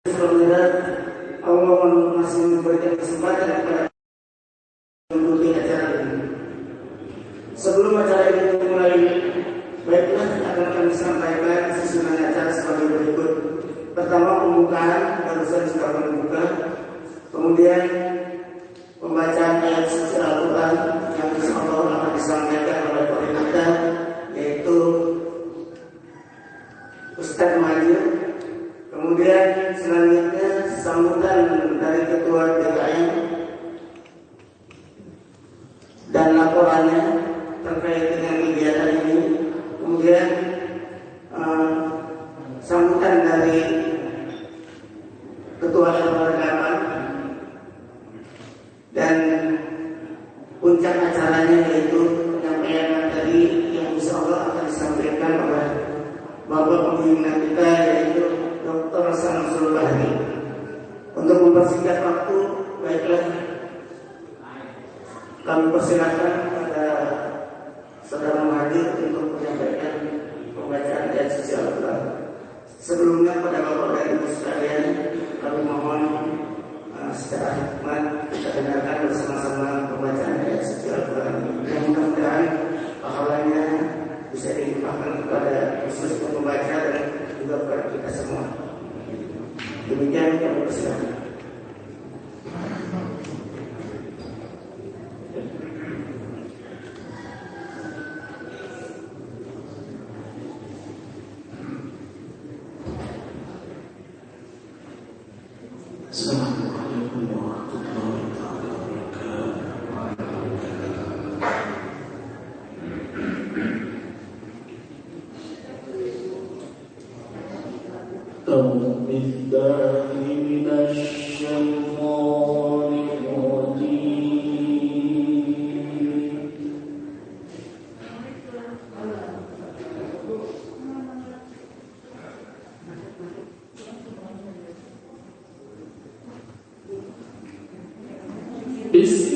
Alhamdulillah, Allah masih memberikan kesempatan kepada mengikuti acara ini. Sebelum acara ini dimulai, baiklah akan kami sampaikan susunan acara sebagai berikut. Pertama, pembukaan, barusan sudah membuka. Kemudian pembacaan ayat suci Al-Quran yang insyaallah akan disampaikan oleh Pak kita, yaitu Ustaz Majid. Kemudian selanjutnya sambutan dari Ketua DKM dan laporannya terkait dengan kegiatan ini. Kemudian sambutan dari Ketua RW 8 dan puncak acaranya yaitu penyampaian materi yang insyaallah akan disampaikan oleh Bapak pembina kita, yaitu Dr. Samsul Bahri. Untuk mempersingkat waktu, baiklah kami persilakan kepada saudara Muhadir untuk menyampaikan pembacaan ayat suci Al-Quran. Sebelumnya pada Bapak dan Ibu sekalian, kami mohon secara hikmat kita dengarkan bersama-sama pembacaan ayat suci Al-Quran. Yang mudah-mudahan pahalanya bisa dilimpahkan kepada khusus pembaca dan juga kepada kita semua. Demikian kami persilakan. Assalamualaikum warahmatullahi wabarakatuh. أعوذ بالله من الشيطان الرجيم. بسم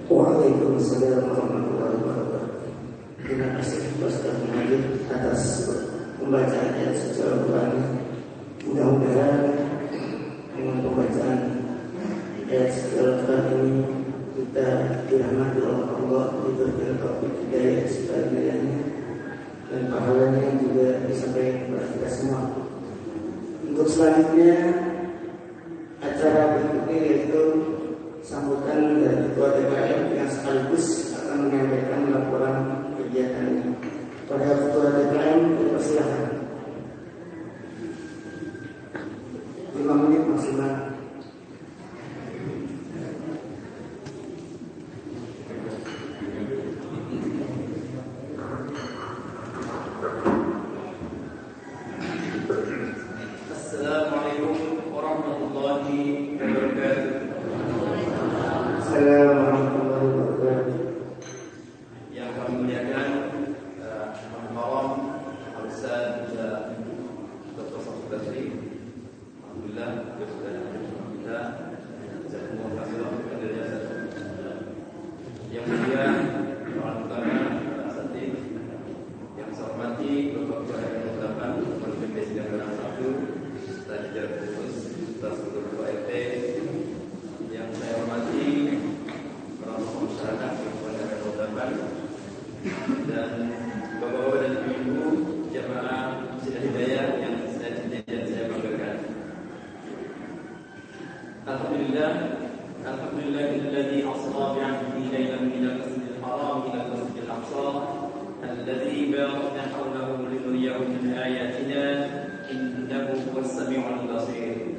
Waalaikumsalam warahmatullahi wabarakatuh. Terima kasih Ustaz Muhammad atas pembacaan ayat suci Al-Quran. Mudah-mudahan dengan pembacaan ayat suci Al-Quran ini kita dirahmati oleh Allah, diberikan taufik hidayah sebagiannya dan pahalanya juga disampaikan kepada kita semua. Untuk selanjutnya acara berikutnya yaitu sambutan dari Ketua DPR yang sekaligus akan menyampaikan laporan kegiatan ini. Pada Ketua DPR dipersilakan 5 menit maksimal. korban dan bapak-bapak dan ibu-ibu jamaah Masjid Hidayah yang saya cintai dan saya banggakan. Alhamdulillahilladzi asra bi'abdihi lailan minal masjidil haram ila masjidil aqsa alladzi barakna hawlahu linuriyahu min ayatina innahu huwas samiul basir.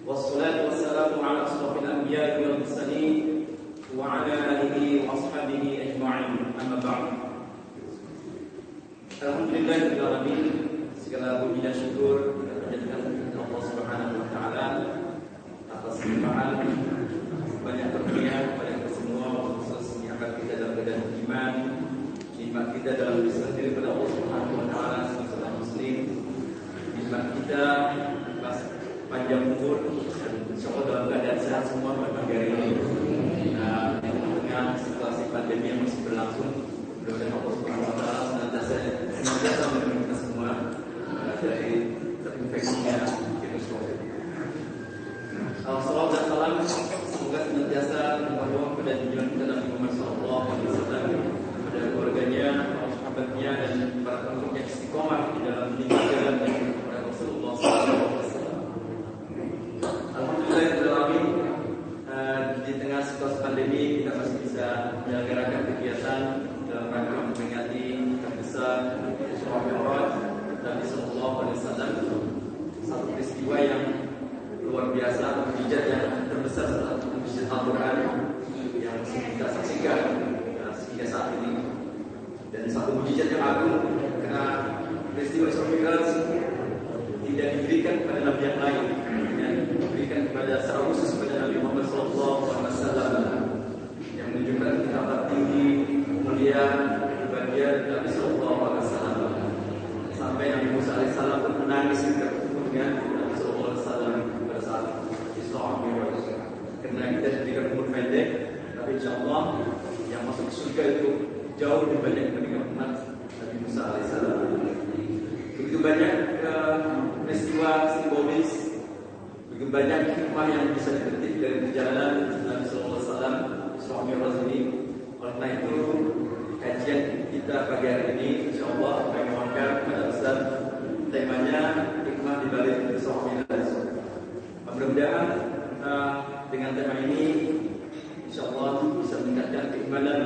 Wassalatu wassalamu ala asrafil anbiya'i wal mursalin wa ala alihi wa ashabihi ajma'in. Amma ba'd. Alhamdulillahirabbil alamin. Segala puji dan syukur kita panjatkan kepada Allah Subhanahu wa taala atas limpahan banyak karunia kepada kita semua, khusus nikmat kita dalam keadaan iman, nikmat kita dalam berserah diri kepada Allah Subhanahu wa taala sebagai muslim, nikmat kita atas panjang umur dan insyaallah dalam keadaan sehat semua pada pagi hari ini. Dengan situasi pandemi yang masih berlangsung, mudah-mudahan Allah Subhanahu wa taala senantiasa melindungi kita semua dari terinfeksinya virus COVID. Salam dan salam semoga senantiasa membawa kepada junjungan kita Nabi Muhammad SAW, kepada keluarganya, para sahabatnya dan para pengikut yang istiqomah di dalam meninggal jalan kepada Rasulullah SAW. Alhamdulillah di tengah situasi pandemi kita masih bisa menyelenggarakan kegiatan dalam rangka memperingati terbesar Isra Mi'raj Nabi Sallallahu Alaihi Wasallam, satu peristiwa yang luar biasa, mukjizat yang terbesar setelah mukjizat Al-Quran yang kita saksikan hingga saat ini, dan satu mukjizat yang agung karena peristiwa Isra Mi'raj tidak diberikan kepada nabi yang lain, yang diberikan kepada secara khusus kepada Nabi Muhammad SAW, yang menunjukkan betapa tinggi mulia kebahagiaan Nabi SAW, sampai Nabi Musa AS pun menangis dengan Nabi SAW pada saat Isra Mi'raj. Karena kita diberikan umur pendek, tapi insyaAllah yang masuk surga itu jauh lebih banyak dibandingkan umat Nabi Musa AS. Begitu banyak peristiwa simbolis, begitu banyak hikmah yang bisa dipetik dari perjalanan Nabi SAW Isra Mi'raj ini. Oleh karena itu, kajian kita pagi hari ini insyaallah akan mengangkat pada Ustaz temanya hikmah di balik Isra Mi'raj. Mudah-mudahan dengan tema ini insyaallah bisa meningkatkan keimanan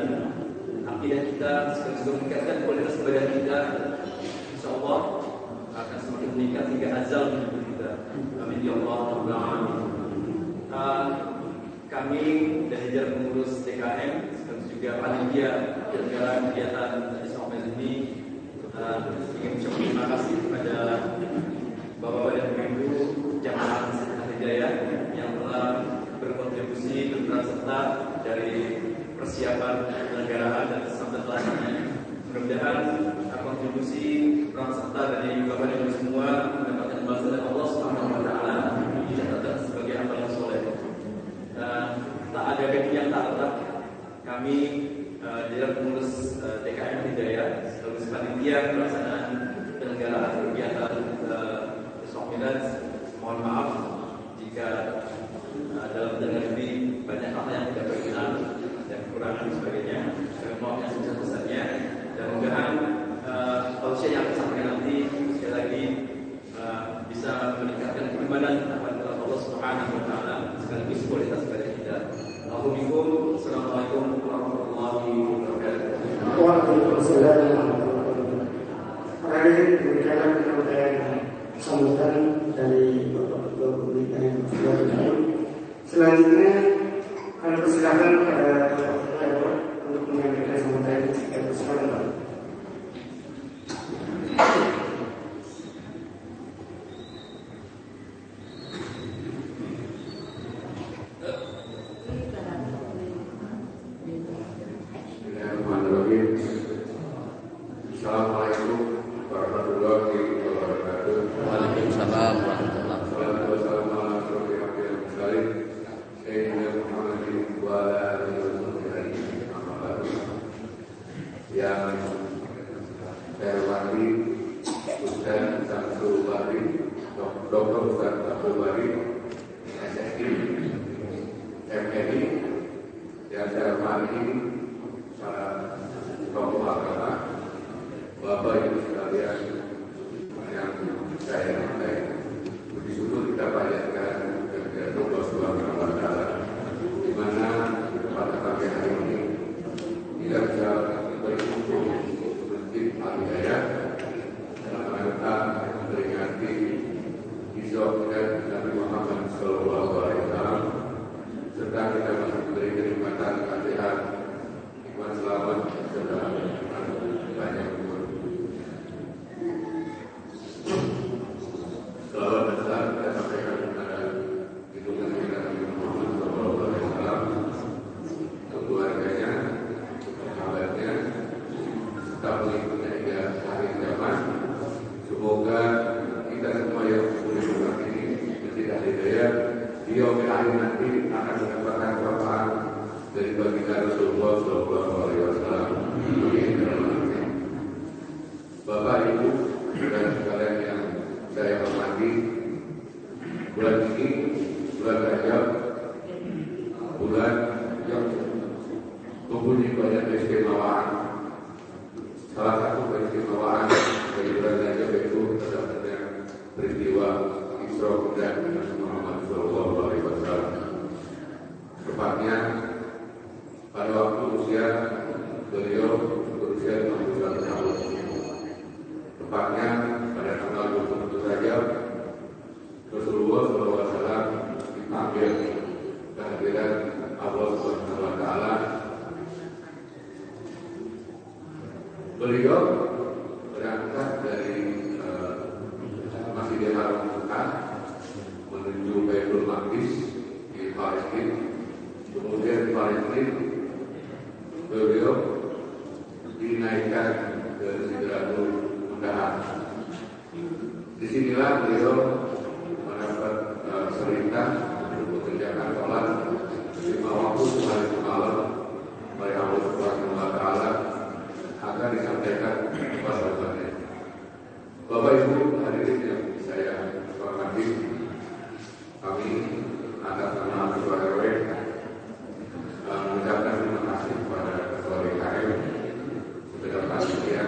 akidah kita, sekaligus meningkatkan kualitas ibadah kita. Insyaallah akan semakin meningkat hingga azal hidup kita. Amin ya Allah rabbal alamin. Kami dari jajaran pengurus TKM sekaligus juga panitia penyelenggaraan kegiatan Isra Mi'raj ini ingin mengucapkan terima kasih kepada Bapak dan Ibu jamaah Masjid Hidayah yang telah berkontribusi dan berperan serta dari persiapan penyelenggaraan dan sampai pelaksanaan. Mudah-mudahan kontribusi peran serta dari Bapak dan Ibu semua mendapatkan balasan dari Allah Subhanahu wa taala dicatatkan sebagai amal yang soleh. Tak ada gaji yang tak tetap. Kami dalam pengurus TKM Hidayah sekaligus panitia pelaksanaan penyelenggaraan kegiatan Isra Mi'raj, mohon maaf jika dalam perjalanan ini banyak hal yang tidak berkenan dan kekurangan dan sebagainya. Kami mohon yang sebesar-besarnya dan mudah-mudahan tausiah yang disampaikan nanti sekali lagi bisa meningkatkan keimanan kepada Allah Subhanahu wa taala sekaligus kualitas ibadah kita. Assalamualaikum warahmatullahi wabarakatuh. Waalaikumsalam warahmatullahi wabarakatuh. Hadirin demikianlah penyampaian sambutan dari Bapak Ketua Publik dan Ketua. Selanjutnya kami persilakan kepada Bapak untuk menyampaikan sambutan dari Bapak. Assalamualaikum warahmatullahi wabarakatuh. Waalaikumsalam warahmatullahi wabarakatuh. Yang saya hormati Ustaz Samsul Bahri, Dr. Ustaz Samsul Bahri, SSI, MNI, yang saya hormati keistimewaan. Salah satu keistimewaan dari bulan Rajab itu terdapatnya peristiwa Isra Mi'raj Nabi Muhammad SAW. Tepatnya pada waktu usia beliau berusia 51 tahun. Tepatnya pada tanggal 27 Rajab Rasulullah SAW dipanggil kehadiran Allah Subhanahu wa Ta'ala. Beliau berangkat dari Masjidil Haram Mekah menuju Baitul Maqdis di Palestina. Kemudian di Palestina beliau dinaikkan ke Sidratul Muntaha. Disinilah beliau mendapat perintah untuk mengerjakan sholat 5 waktu sehari semalam oleh Allah Subhanahu wa Ta'ala akan disampaikan kepada umatnya. Bapak Ibu hadirin yang saya hormati, kami atas nama Ketua RW mengucapkan terima kasih kepada Ketua DKM, Ketua Panitia,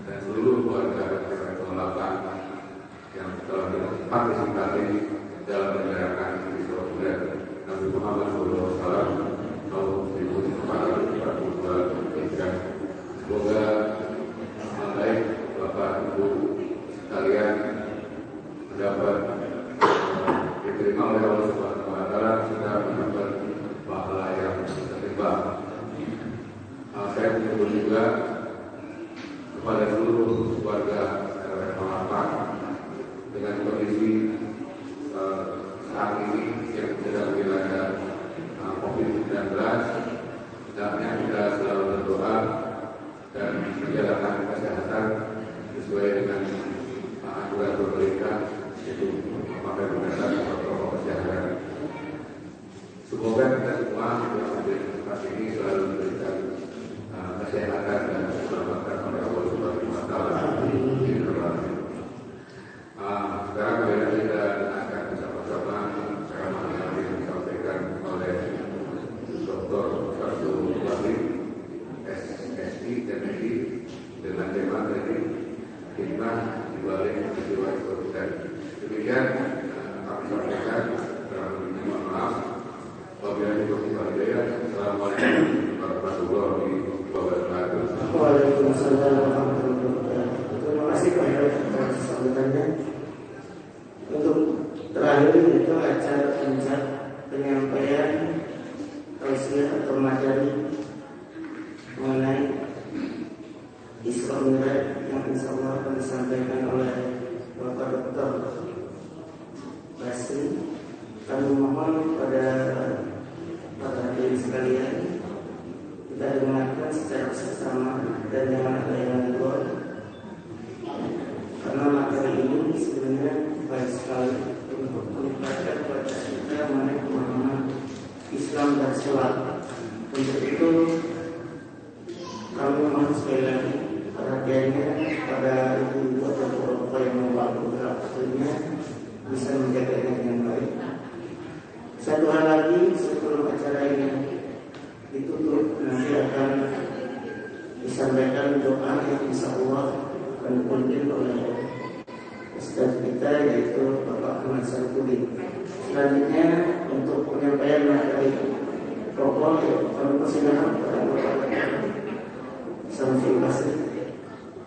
dan seluruh keluarga RW 08 yang telah berpartisipasi dalam menjalankan Isra Mi'raj Nabi Muhammad SAW tahun 1442 Hijriah. Semoga baik Bapak Ibu sekalian mendapat diterima oleh Allah Subhanahu wa Ta'ala, serta mendapat pahala yang setimpal. Saya mengucapkan juga kepada seluruh keluarga RW 08 dengan kondisi saat ini yang sedang dilanda COVID-19, hendaknya kita selalu berdoa dan menjalankan kesehatan sesuai dengan aturan pemerintah, yaitu memakai berdasarkan protokol kesehatan. Semoga kita semua yang ada di tempat ini selalu diberikan kesehatan dan keselamatan oleh Allah Subhanahu wa Ta'ala. Sekarang marilah kita dengarkan bersama-sama ceramah yang disampaikan oleh Dr. Abdul Wahid SSI MSI dengan tema tadi hikmah di balik peristiwa Isra Mi'raj. Demikian kami sampaikan. Mohon maaf. Wabillahi taufiq wal hidayah. Assalamualaikum warahmatullahi wabarakatuh. Waalaikumsalam warahmatullahi wabarakatuh. Terima kasih Pak Heru atas sambutannya. Untuk terakhir itu acara puncak penyampaian tausiah atau materi mengenai Isra Mi'raj yang insyaallah akan disampaikan oleh Bapak Dr. Basri. Kami mohon pada para hadirin sekalian kita dengarkan secara bersama dan jangan ada yang menggol, karena materi ini sebenarnya baik sekali untuk meningkatkan kepada kita mengenai pemahaman Islam dan sholat. Untuk itu kami mohon sekali lagi perhatiannya pada ibu-ibu atau bapak yang membantu waktunya bisa menjaganya dengan baik. Satu hal lagi sebelum acara ini ditutup, nanti akan disampaikan doa yang insyaallah akan dipimpin oleh Ustaz kita yaitu Bapak Ahmad Sarkudi. Selanjutnya untuk penyampaian materi pokok kami persilakan kepada Bapak Samsul Basri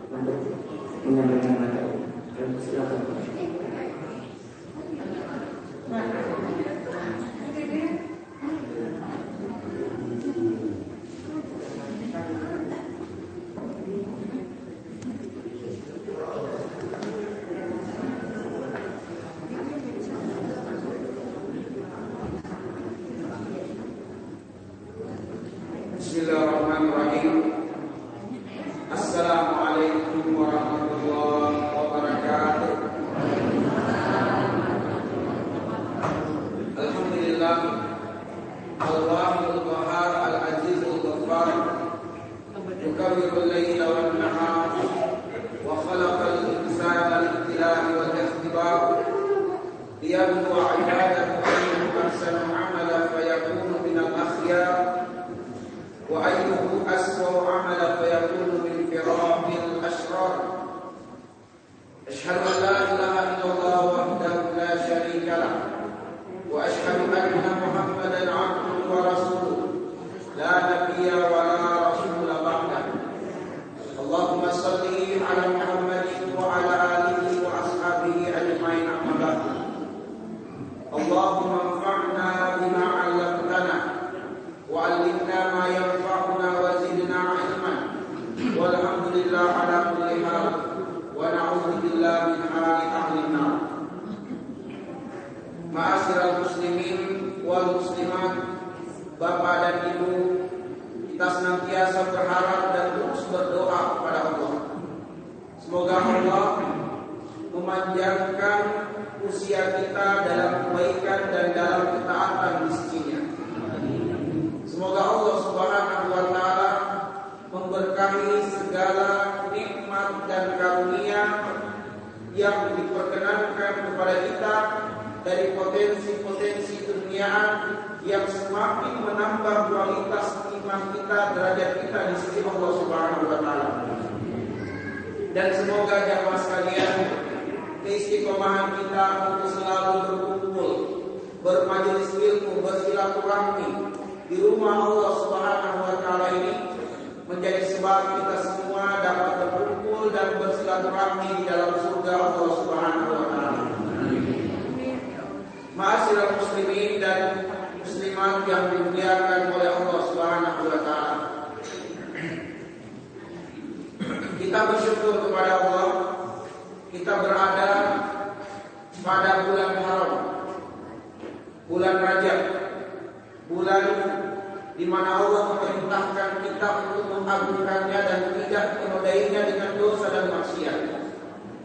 untuk menyampaikan materi. Kami persilakan. Bismillahirrahmanirrahim. Assalamualaikum warahmatullahi wabarakatuh. Alhamdulillah, Allahul Qahhar Al-Azizul Ghaffar, yukawwirul laila wan nahar wa khalaqal insana lil-ibtila'i wal ikhtibar liyabluwa 'ibadahu ayyuhum ahsanu 'amala fayakunu minal akhyar wa ayyuhu aswa senantiasa berharap dan terus berdoa kepada Allah. Semoga Allah memanjangkan usia kita dalam kebaikan dan dalam ketaatan di sisinya. Semoga Allah Subhanahu wa Ta'ala memberkahi segala nikmat dan karunia yang diperkenankan kepada kita dari potensi-potensi keduniaan yang semakin menambah kualitas iman kita, derajat kita di sisi Allah Subhanahu wa Ta'ala. Dan semoga jamaah sekalian, keistiqomahan kita untuk selalu berkumpul, bermajelis ilmu, bersilaturahmi di rumah Allah Subhanahu wa Ta'ala ini menjadi sebab kita semua dapat berkumpul dan bersilaturahmi di dalam surga Allah Subhanahu wa Ta'ala. Ma'asyiral muslimin dan muslimat yang dimuliakan oleh Allah Subhanahu wa Ta'ala, kita bersyukur kepada Allah, kita berada pada bulan haram, bulan Rajab, bulan di mana Allah memerintahkan kita untuk mengagungkannya dan tidak menodainya dengan dosa dan maksiat.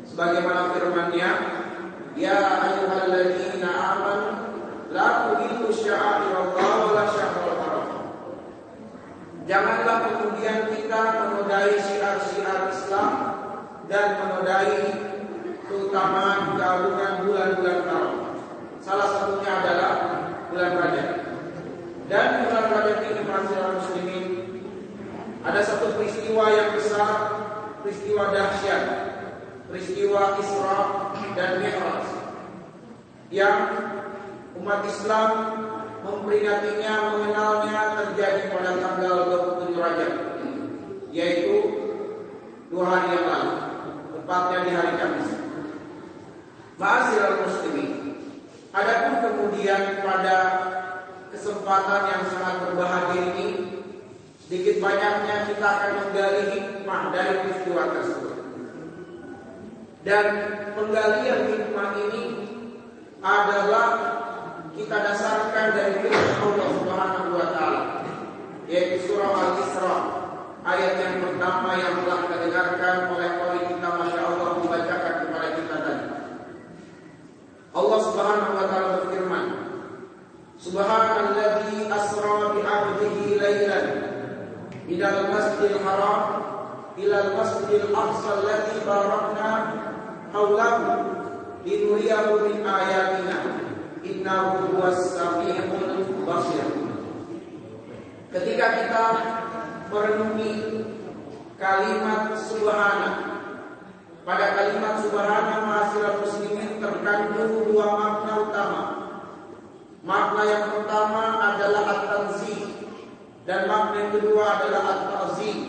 Sebagaimana firman-Nya, ya ayyuhalladzina amanu la tuhilu sya'airallahi wa la syahrul haram. Janganlah kemudian kita menodai syiar-syiar Islam dan menodai keutamaan keagungan bulan-bulan haram. Salah satunya adalah bulan Rajab. Dan bulan Rajab ini, masyarakat muslimin, ada satu peristiwa yang besar, peristiwa dahsyat, peristiwa Isra dan Mi'raj yang umat Islam memperingatinya, mengenalnya terjadi pada tanggal 27 Rajab, yaitu 2 hari yang lalu, tepatnya di hari Kamis. Ma'asyiral muslimin, adapun kemudian pada kesempatan yang sangat berbahagia ini, sedikit banyaknya kita akan menggali hikmah dari peristiwa tersebut. Dan penggalian hikmah ini adalah kita dasarkan dari firman Allah Subhanahu wa Ta'ala, yaitu surah Al-Isra ayat yang pertama yang telah kita dengarkan oleh qari kita, masya Allah, membacakan kepada kita tadi. Allah Subhanahu wa Ta'ala berfirman, Subhanalladzi asra bi 'abdihi lailan minal masjidil haram ilal masjidil aqsa alladzi barakna haulahu linuriyahu min ayatina innahu huwas samiul basir. Ketika kita merenungi kalimat subhana, pada kalimat subhana, ma'asyiral muslimin, terkandung 2 makna utama. Makna yang pertama adalah at-tanzih dan makna yang kedua adalah at-ta'zim.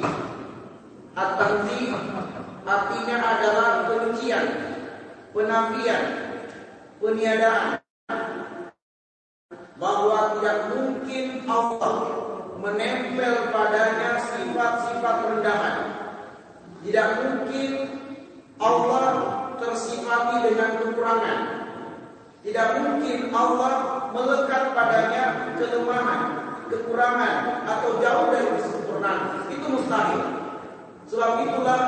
At-tanzih artinya adalah penyucian, penafian, peniadaan, bahwa tidak mungkin Allah menempel padanya sifat-sifat rendahan. Tidak mungkin Allah tersifati dengan kekurangan. Tidak mungkin Allah melekat padanya kelemahan, kekurangan, atau jauh dari kesempurnaan. Itu mustahil. Sebab itulah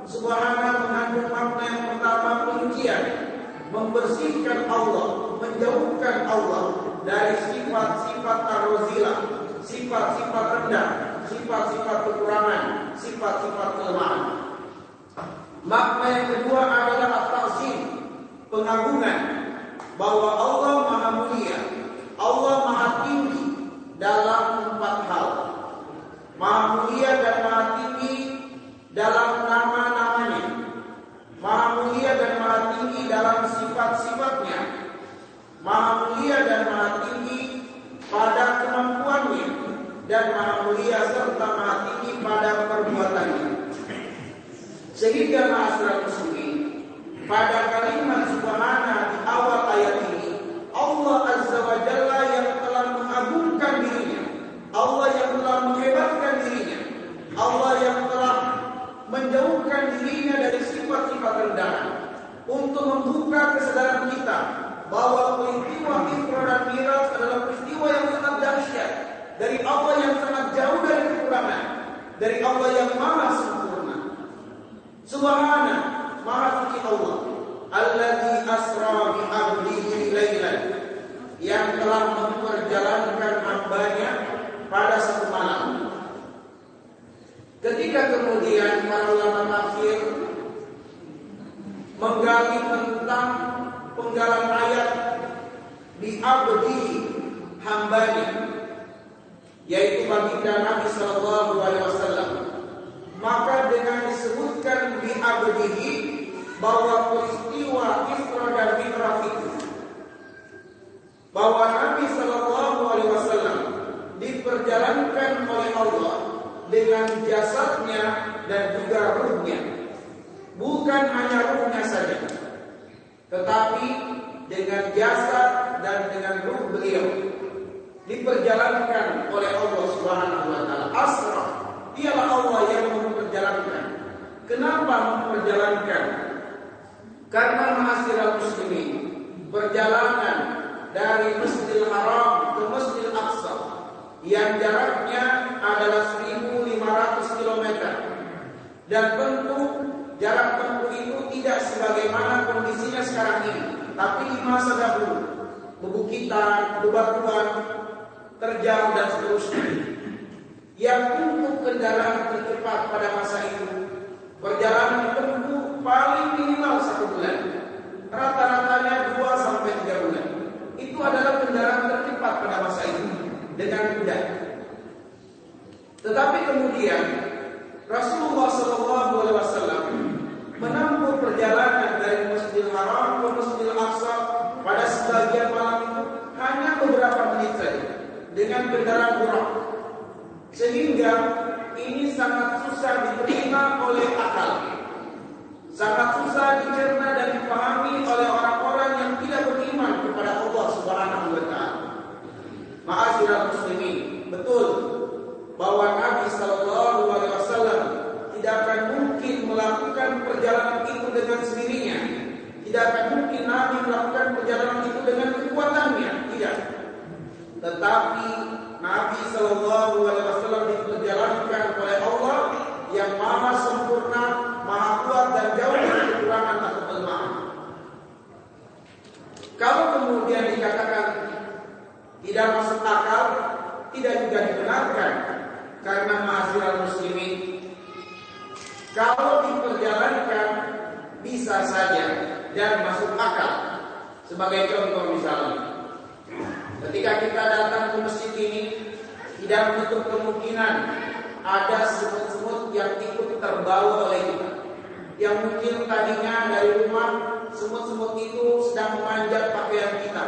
subhana mengandung makna yang pertama, penyucian, membersihkan Allah, menjauhkan Allah dari sifat-sifat ar-razilah, sifat-sifat rendah, sifat-sifat kekurangan, sifat-sifat kelemahan. Makna yang kedua adalah at-ta'zim, pengagungan, bahwa Allah Maha Mulia, Allah Maha Tinggi dalam 4 hal. Maha Mulia dan Maha Tinggi dalam nama-namanya, Maha Mulia dan Maha Tinggi dalam sifat-sifatnya, Maha Mulia dan Maha Tinggi pada kemampuannya, dan Maha Mulia serta Maha Tinggi pada perbuatannya. Sehingga ma'asyiral muslimin, pada kalimat subhana di awal ayat ini, Allah Azza wa Jalla yang telah mengagungkan dirinya, Allah yang telah menghebatkan dirinya, Allah yang telah menjauhkan dirinya dari sifat-sifat rendahan, untuk membuka kesadaran kita bahwa peristiwa Isra dan Mi'raj adalah peristiwa yang sangat dahsyat, dari Allah yang sangat jauh dari kekurangan, dari Allah yang maha sempurna. Subhana, maha suci Allah. Alladzi asra bi 'abdihi lailan, yang telah memperjalankan hambanya pada satu malam. Ketika kemudian para ulama tafsir menggali tentang penggalan ayat bi 'abdihi, hambanya, yaitu baginda Nabi sallallahu alaihi wasallam, maka dengan disebutkan bi 'abdihi bahwa peristiwa Isra dan Mi'raj itu, bahwa Nabi sallallahu alaihi wasallam diperjalankan oleh Allah dengan jasadnya dan juga ruhnya. Bukan hanya ruhnya saja, tetapi dengan jasad dan dengan ruh beliau diperjalankan oleh Allah Subhanahu wa taala. Asra, dialah Allah yang memperjalankan. Kenapa memperjalankan? Karena ma'asyiral muslimin, perjalanan dari Masjidil Haram ke Masjidil Aqsa yang jaraknya adalah 1.500 km, dan tentu jarak tempuh itu tidak sebagaimana kondisinya sekarang ini, tapi di masa dahulu bebukitan, bebatuan, terjal dan seterusnya. Yang untuk kendaraan tercepat pada masa itu, perjalanan tempuh paling minimal 1 bulan, rata-ratanya 2 sampai 3 bulan. Itu adalah kendaraan tercepat pada masa itu dengan kuda. Tetapi kemudian Rasulullah SAW menempuh perjalanan dari Masjidil Haram ke Masjidil Aqsa pada sebagian malam itu hanya beberapa menit saja dengan kendaraan buruk, sehingga ini sangat susah diterima oleh akal, sangat susah dicerna dan dipahami oleh orang-orang yang tidak beriman kepada Allah Subhanahu wa taala. Ma'asyiral muslimin, betul bahwa Nabi sallallahu alaihi wasallam tidak akan mungkin melakukan perjalanan itu dengan sendirinya. Tidak akan mungkin Nabi melakukan perjalanan itu dengan kekuatannya, tidak. Tetapi Nabi sallallahu alaihi wasallam diperjalankan oleh Allah yang maha sempurna, maha kuat dan jauh dari kekurangan atau kelemahan. Kalau kemudian dikatakan tidak masuk akal, tidak juga dibenarkan, karena ma'asyiral muslimin, kalau diperjalankan bisa saja dan masuk akal. Sebagai contoh misalnya, ketika kita datang ke masjid ini, tidak menutup kemungkinan ada semut-semut yang ikut terbawa oleh kita, yang mungkin tadinya dari rumah semut-semut itu sedang memanjat pakaian kita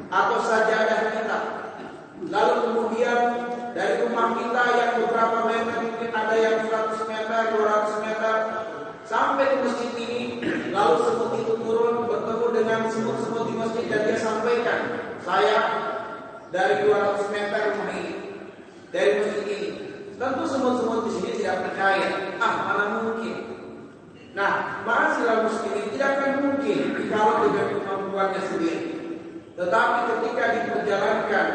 atau sajadah kita, lalu kemudian dari rumah kita yang beberapa meter, mungkin ada yang 100 meter, 200 meter, sampai ke masjid ini, lalu semut itu turun bertemu dengan semut-semut di masjid dan dia sampaikan, saya dari 200 meter rumah ini, dari masjid ini. Tentu semut-semut di sini tidak percaya, mana mungkin. Nah, ma'asyiral muslimin, tidak akan mungkin kalau dengan kemampuannya sendiri. Tetapi ketika diperjalankan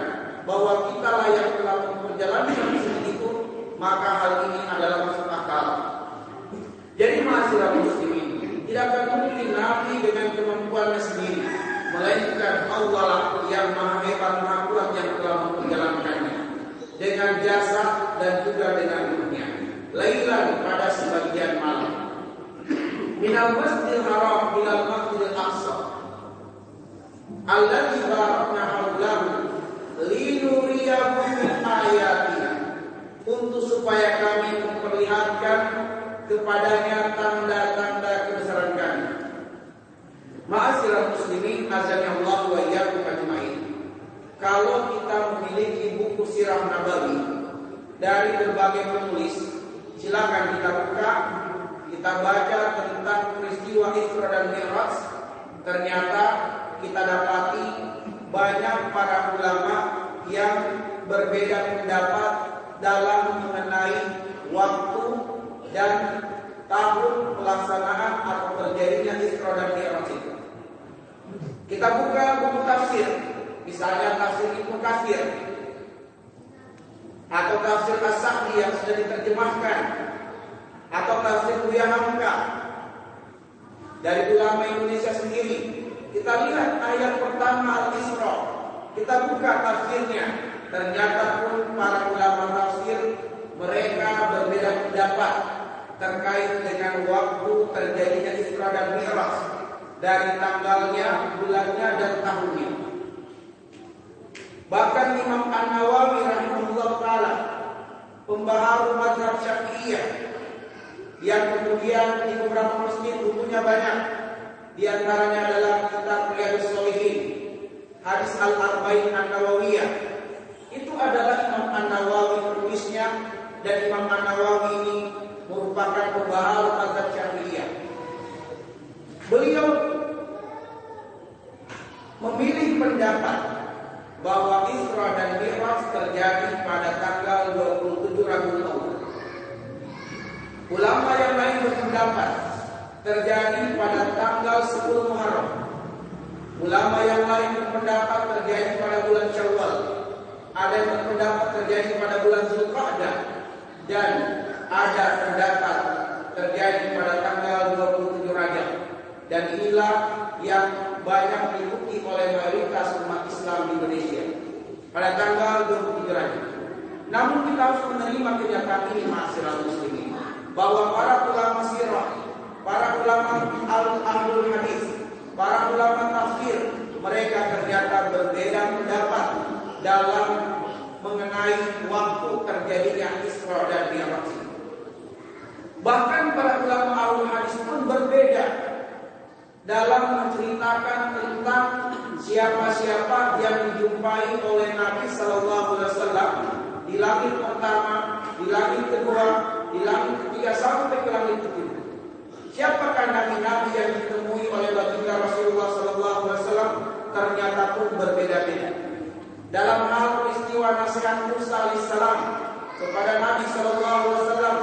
bahwa kita layak telah memperjalankan seperti itu, maka hal ini adalah masuk akal. Jadi ma'asyiral muslimin, tidak akan mungkin Nabi dengan kemampuannya sendiri, melainkan Allah lah yang maha hebat, maha kuat yang telah memperjalankannya dengan jasa dan juga dengan ruhnya. Lailan, pada sebagian malam, minal masjidil haram ilal masjidil aqsa alladzi barakna haulahu linuriyahu min ayatina, untuk supaya kami memperlihatkan kepadanya tanda-tanda kebesaran kami. Ma'asyiral muslimin, azani Allah wa iyyakum ajmain. Kalau kita memiliki buku sirah nabawi dari berbagai penulis, silakan kita buka, kita baca tentang peristiwa Isra dan Mi'raj. Ternyata kita dapati banyak para ulama yang berbeda pendapat dalam mengenai waktu dan tahun pelaksanaan atau terjadinya Isra dan Mi'raj itu. Kita buka buku tafsir, misalnya tafsir Ibnu Katsir. atau tafsir As-Sa'di yang sudah diterjemahkan, atau tafsir Buya Hamka dari ulama Indonesia sendiri, kita lihat ayat pertama Al-Isra, kita buka tafsirnya, ternyata pun para ulama tafsir mereka berbeda pendapat terkait dengan waktu terjadinya Isra dan Mi'raj, dari tanggalnya, bulannya, dan tahunnya. Bahkan Imam An-Nawawi rahimahullah ta'ala, pembaharu mazhab Syafi'iyah, yang kemudian di beberapa masjid bukunya banyak, di antaranya adalah kitab Riyadhus Shalihin, hadis Al-Arba'in An-Nawawiyah. Itu adalah Imam An-Nawawi penulisnya, dan Imam An-Nawawi ini merupakan pembaharu mazhab Syafi'iyah. Beliau memilih pendapat bahwa Isra dan Mi'raj terjadi pada tanggal 27 Rabiul Awal. Ulama yang lain berpendapat terjadi pada tanggal 10 Muharram. Ulama yang lain berpendapat terjadi pada bulan Syawal. Ada yang berpendapat terjadi pada bulan Zulqa'dah, dan ada pendapat terjadi pada tanggal 27 Rajab. Dan inilah yang banyak diikuti oleh mayoritas umat Islam di Indonesia pada tanggal 27 Rajab. Namun kita harus menerima kenyataan ini, ma'asyiral muslimin, bahwa para ulama sirah, para ulama al-ahlul hadis, para ulama tafsir, mereka ternyata berbeda pendapat dalam mengenai waktu terjadinya Isra dan Mi'raj. Bahkan para ulama ahlul hadis pun berbeda dalam menceritakan tentang siapa-siapa yang dijumpai oleh Nabi Sallallahu Alaihi Wasallam di langit pertama, di langit kedua, di langit ketiga, sampai ke langit ketujuh. Siapakah nabi-nabi yang ditemui oleh baginda Rasulullah Sallallahu Alaihi Wasallam? Ternyata pun berbeda-beda. Dalam hal peristiwa nasihat Musa alaihissalam kepada Nabi Sallallahu Alaihi Wasallam,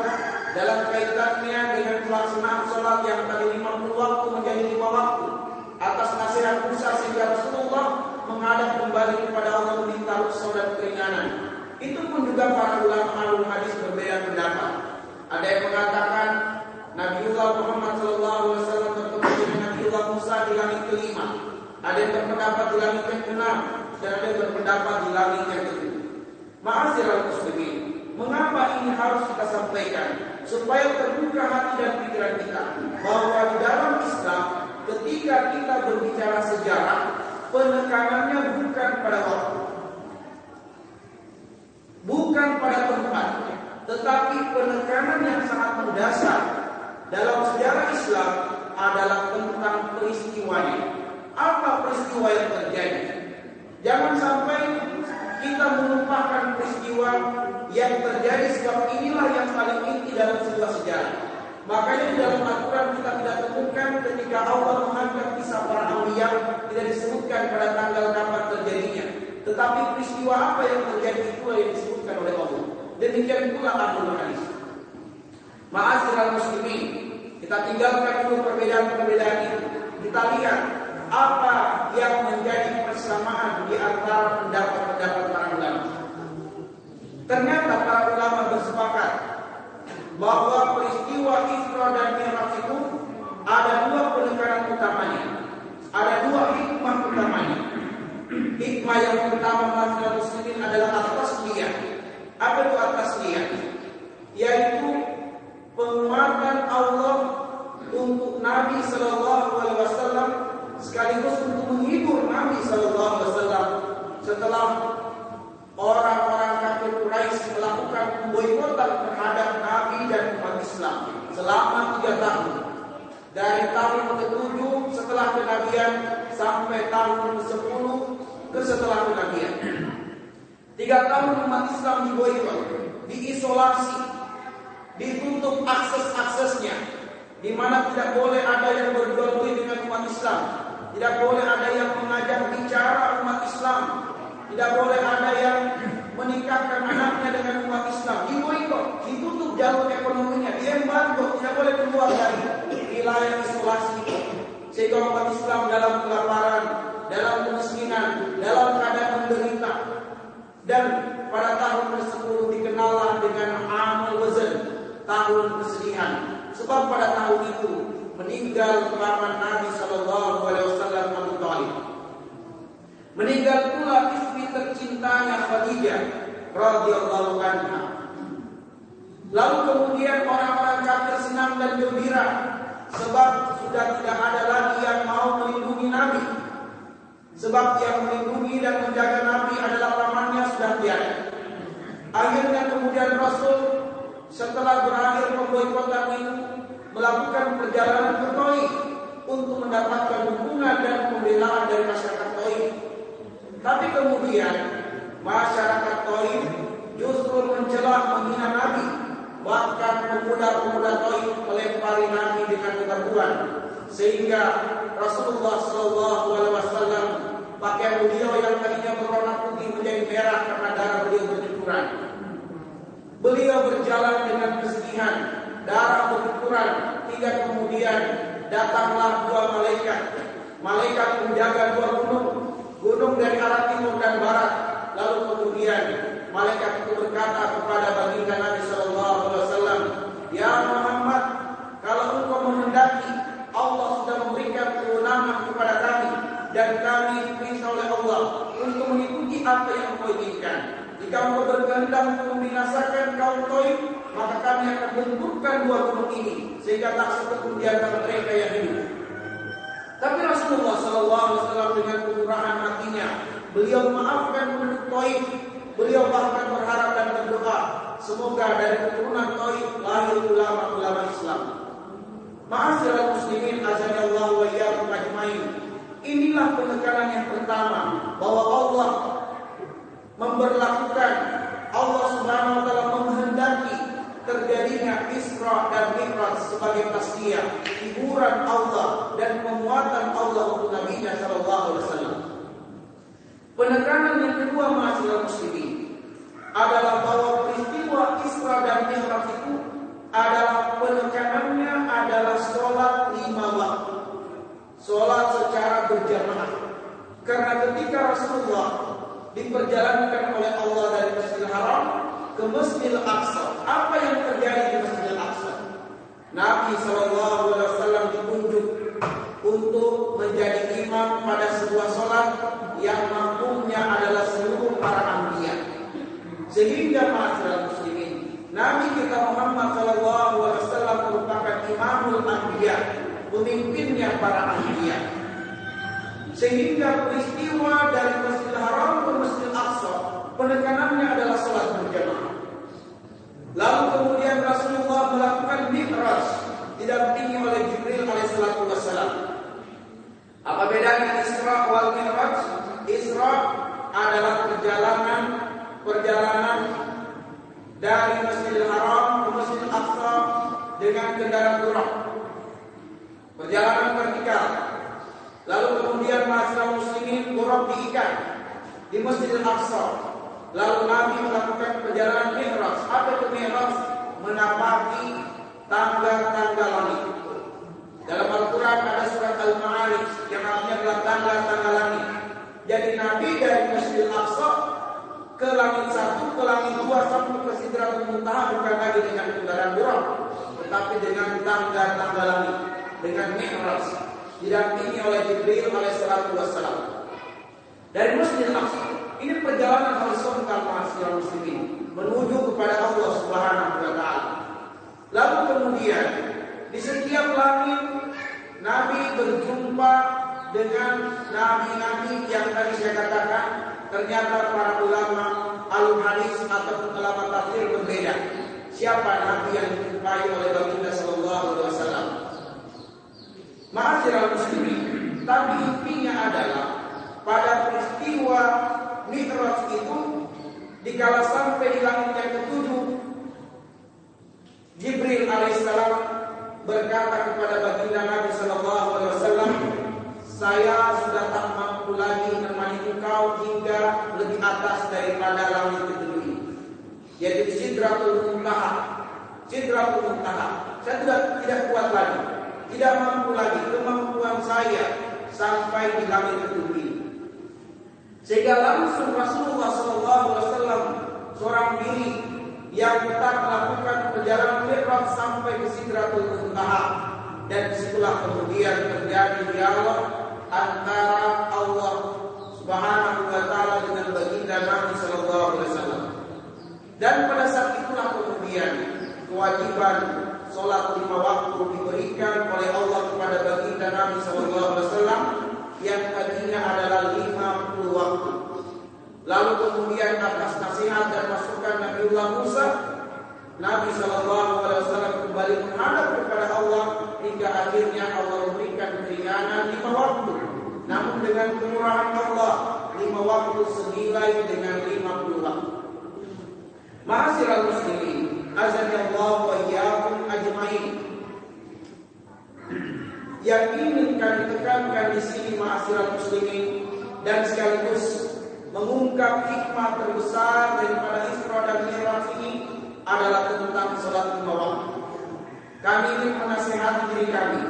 dalam kaitannya dengan pelaksanaan sholat yang tadi 50 waktu menjadi 5 waktu, atas nasihat Musa sehingga Rasulullah menghadap kembali kepada Allah meminta rukhsah dan keringanan. Itu pun juga para ulama ahlul hadis berbeda pendapat. Ada yang mengatakan Nabiullah Muhammad SAW bertemu dengan Nabiullah Musa di langit kelima. Ada yang berpendapat di langit yang keenam, dan ada yang berpendapat di langit yang ketujuh. Ma'asyiral muslimin, mengapa ini harus kita sampaikan? Supaya terbuka hati dan pikiran kita bahwa di dalam Islam, ketika kita berbicara sejarah, penekanannya bukan pada waktu, bukan pada tempat, tetapi penekanan yang sangat mendasar dalam sejarah Islam adalah tentang peristiwanya. Apa peristiwa yang terjadi? Jangan sampai kita melupakan peristiwa yang terjadi, sebab inilah yang paling inti dalam sebuah sejarah. Makanya di dalam Al-Quran kita tidak temukan ketika Allah mengangkat kisah para awliya tidak disebutkan pada tanggal kapan terjadinya, tetapi peristiwa apa yang terjadi itulah yang disebutkan oleh Allah. Demikian pula ahlul hadis. Ma'asyiral muslimin, kita tinggalkan dulu perbedaan-perbedaan itu. Kita lihat apa yang menjadi persamaan di antara pendapat-pendapat para ulama. Ternyata para ulama bersepakat bahwa peristiwa Isra dan Mi'raj itu ada dua penekanan utamanya, ada dua hikmah utamanya. Hikmah yang pertama, masyarakat muslimin, adalah at-tasliyah. Apa itu at-tasliyah? Yaitu penguatan Allah untuk Nabi Sallallahu Alaihi Wasallam, sekaligus untuk menghibur Nabi Sallallahu Alaihi Wasallam setelah orang-orang kafir Quraisy melakukan boikotan terhadap Nabi dan umat Islam selama 3 tahun, dari tahun ke-7 setelah kenabian sampai tahun ke-10 setelah kenabian. 3 tahun umat Islam diboikot, diisolasi, ditutup akses-aksesnya, di mana tidak boleh ada yang berjual beli dengan umat Islam, tidak boleh ada yang mengajak bicara umat Islam, tidak boleh ada yang menikahkan anaknya dengan umat Islam. Diboikot, ditutup jalur ekonominya, diembargo, tidak boleh keluar dari wilayah isolasi. Sehingga umat Islam dalam kelaparan, dalam kemiskinan, dalam keadaan menderita. Dan pada tahun ke-10 tahun kesedihan. Sebab pada tahun itu meninggal paman Nabi sallallahu alaihi wasallam Abu Thalib. Meninggal pula istri tercintanya Khadijah radhiyallahu anha. Lalu kemudian orang-orang kafir senang dan gembira sebab sudah tidak ada lagi yang mau melindungi Nabi. Sebab yang melindungi dan menjaga Nabi adalah pamannya sudah tiada. Akhirnya kemudian Rasul setelah berakhir pemboikotan itu melakukan perjalanan ke Taif untuk mendapatkan dukungan dan pembelaan dari masyarakat Taif. Tapi kemudian masyarakat Taif justru mencela menghina Nabi. Bahkan pemuda-pemuda Taif melempari Nabi dengan bebatuan, sehingga Rasulullah SAW pakaian beliau yang tadinya berwarna putih menjadi merah karena darah beliau bercucuran. Beliau berjalan dengan kesedihan, darah bercucuran, hingga kemudian datanglah dua malaikat. Malaikat menjaga dua gunung dari arah timur dan barat. Lalu kemudian malaikat itu berkata kepada baginda Nabi sallallahu alaihi wasallam, "Ya Muhammad, kalau engkau menghendaki, Allah sudah memberikan kewenangan kepada kami dan kami diperintah oleh Allah untuk mengikuti apa yang engkau inginkan. Jika engkau berkehendak untuk membinasakan kaum Taif, maka kami akan benturkan dua gunung ini sehingga tak satu di antara mereka yang hidup." Tapi Rasulullah sallallahu alaihi wasallam dengan kemurahan hatinya, beliau memaafkan penduduk Taif. Beliau bahkan berharap dan berdoa, semoga dari keturunan Taif lahir ulama-ulama Islam. Ma'asyiral muslimin azanillahu wa iyyakum ajmain. Inilah penekanan yang pertama bahwa Allah memberlakukan, Allah Subhanahu wa taala menghendaki terjadinya Isra dan Mi'raj sebagai tasdiyah, hiburan Allah dan penguatan Allah untuk Nabi-Nya sallallahu alaihi wasallam. Penekanan yang kedua ma'asyiral muslimin adalah bahwa peristiwa Isra dan Mi'raj itu adalah penekanannya adalah sholat 5 waktu, sholat secara berjamaah. Karena ketika Rasulullah diperjalankan oleh Allah dari Masjidil Haram ke Masjidil Aqsa, apa yang terjadi di Masjidil Aqsa? Nabi SAW ditunjuk untuk menjadi imam pada sebuah sholat yang makmumnya adalah seluruh para anbiya. Sehingga ma'asyiral muslimin, Nabi kita Muhammad SAW merupakan imamul anbiya, pemimpinnya para anbiya. Sehingga peristiwa dari Masjidil Haram ke Masjidil Aqsa penekanannya adalah sholat berjamaah. Lalu kemudian Rasulullah melakukan Mi'raj didampingi oleh Jibril alaihissalatu wassalam. Apa bedanya Isra wal Mi'raj? Isra adalah perjalanan dari Masjidil Haram ke Masjidil Aqsa dengan kendaraan buraq, perjalanan vertikal. Lalu kemudian ma'asyiral muslimin buraq diikat di Masjidil Aqsa. Lalu Nabi melakukan perjalanan Mi'raj. Apa itu Mi'raj? Menapaki tangga-tangga langit. Dalam Al-Quran ada surat Al-Ma'arij yang artinya adalah tangga-tangga langit. Jadi Nabi dari Masjidil Aqsa ke langit 1, ke langit 2 sampai ke Sidratul Muntaha bukan lagi dengan kendaraan buraq, tetapi dengan tangga-tangga langit, dengan Mi'raj, didampingi oleh Jibril alaihissalatu wassalam. Dari Masjidil Aqsa, ini perjalanan horizontal ma'asyiral muslimin menuju kepada Allah Subhanahu wa taala. Lalu kemudian di setiap langit Nabi berjumpa dengan nabi-nabi yang tadi saya katakan. Ternyata para ulama al-hadis atau ulama tafsir berbeda. Siapa nabi yang dijumpai oleh Baginda sallallahu alaihi wasallam? Ma'asyiral muslimin, tapi intinya adalah pada peristiwa Mi'raj itu dikala sampai di langit yang ketujuh, Jibril alaihissalam berkata kepada baginda Nabi sallallahu alaihi wasallam, "Saya sudah tak mampu lagi menemani engkau hingga lebih atas daripada langit ketujuh ini, yaitu Sidratul Muntaha. Sidratul Muntaha. Saya sudah tidak kuat lagi, tidak mampu lagi, kemampuan saya sampai di langit ketujuh ini." Sehingga langsung Rasulullah sallallahu alaihi wasallam seorang diri yang tetap melakukan perjalanan mi'raj sampai ke Sidratul Muntaha, dan disitulah kemudian terjadi dialog antara Allah Subhanahu wa taala dengan baginda Nabi sallallahu alaihi wasallam. Dan pada saat itulah kemudian kewajiban salat 5 waktu diberikan oleh Allah kepada baginda Nabi sallallahu alaihi wasallam yang tadinya adalah 50 waktu. Lalu kemudian atas nasihat dan masukan Nabiullah Musa, Nabi sallallahu alaihi wasallam kembali menghadap kepada Allah hingga akhirnya Allah memberikan keringanan 5 waktu. Namun dengan kemurahan Allah, 5 waktu senilai dengan 50 waktu. Ma'asyiral muslimin, azanillahu wa iyyakum ajmain. Yang ingin kami tekankan di sini ma'asyiral muslimin dan sekaligus mengungkap hikmah terbesar daripada Isra dan Mi'raj ini adalah tentang salat 5 waktu. Kami ingin menasihati diri kami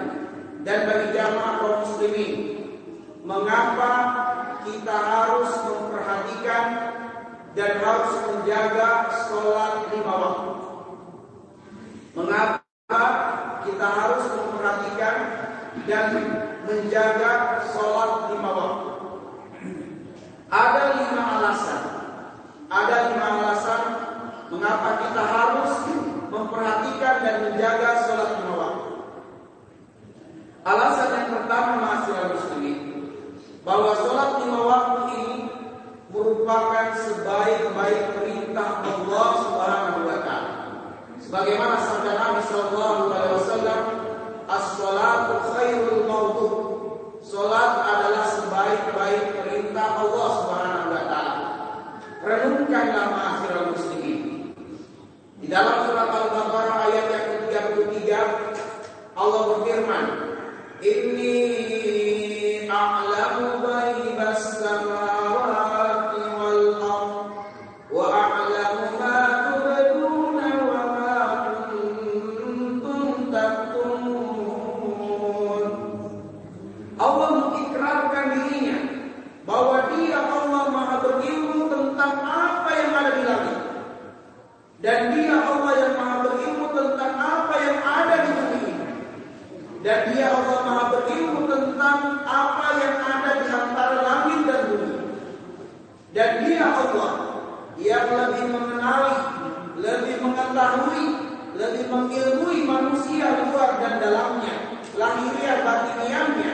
dan bagi jamaah kaum muslimin, mengapa kita harus memperhatikan dan harus menjaga salat 5 waktu. Mengapa kita harus memperhatikan dan menjaga salat 5 waktu? Ada 5 alasan. Ada 5 alasan mengapa kita harus memperhatikan dan menjaga salat 5 waktu. Alasan yang pertama, ma'asyiral muslimin, bahwa salat 5 waktu ini merupakan sebaik-baik perintah Allah Subhanahu wa taala. Sebagaimana sabda Nabi sallallahu alaihi wasallam, as-salatu khairul mawdu'. Salat adalah sebaik-baik perintah Allah Subhanahu wa taala. Renungkanlah ma'asyiral muslimin. Di dalam surat Al-Baqarah ayat yang ke-33 Allah berfirman, "Inni a'lamu ghaibas samawati wal ardh wa a'lamu ma tubduna wa ma kuntum taktumun." Allah mengikrarkan dirinya bahwa Dia Allah Maha berilmu tentang apa yang ada di langit, dan Dia Allah yang Maha berilmu tentang apa yang ada di bumi, dan Dia Allah Maha berilmu tentang apa yang ada di antara langit dan bumi. Dan Dia Allah yang lebih mengenali, lebih mengetahui, lebih mengilmui manusia luar dan dalamnya, lahiriah batiniahnya,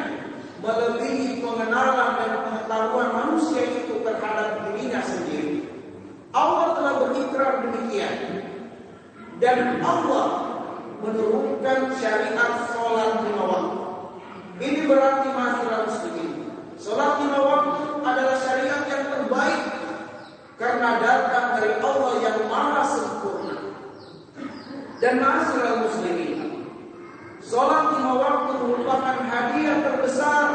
melebihi pengenalan dan pengetahuan manusia itu terhadap dirinya sendiri. Allah telah berikrar demikian. Dan Allah menurunkan syariat salat 5 waktu. Ini berarti ma'asyiral muslimin, salat 5 waktu adalah syariat yang terbaik karena datang dari Allah yang Maha sempurna. Dan ma'asyiral muslimin, salat 5 waktu merupakan hadiah terbesar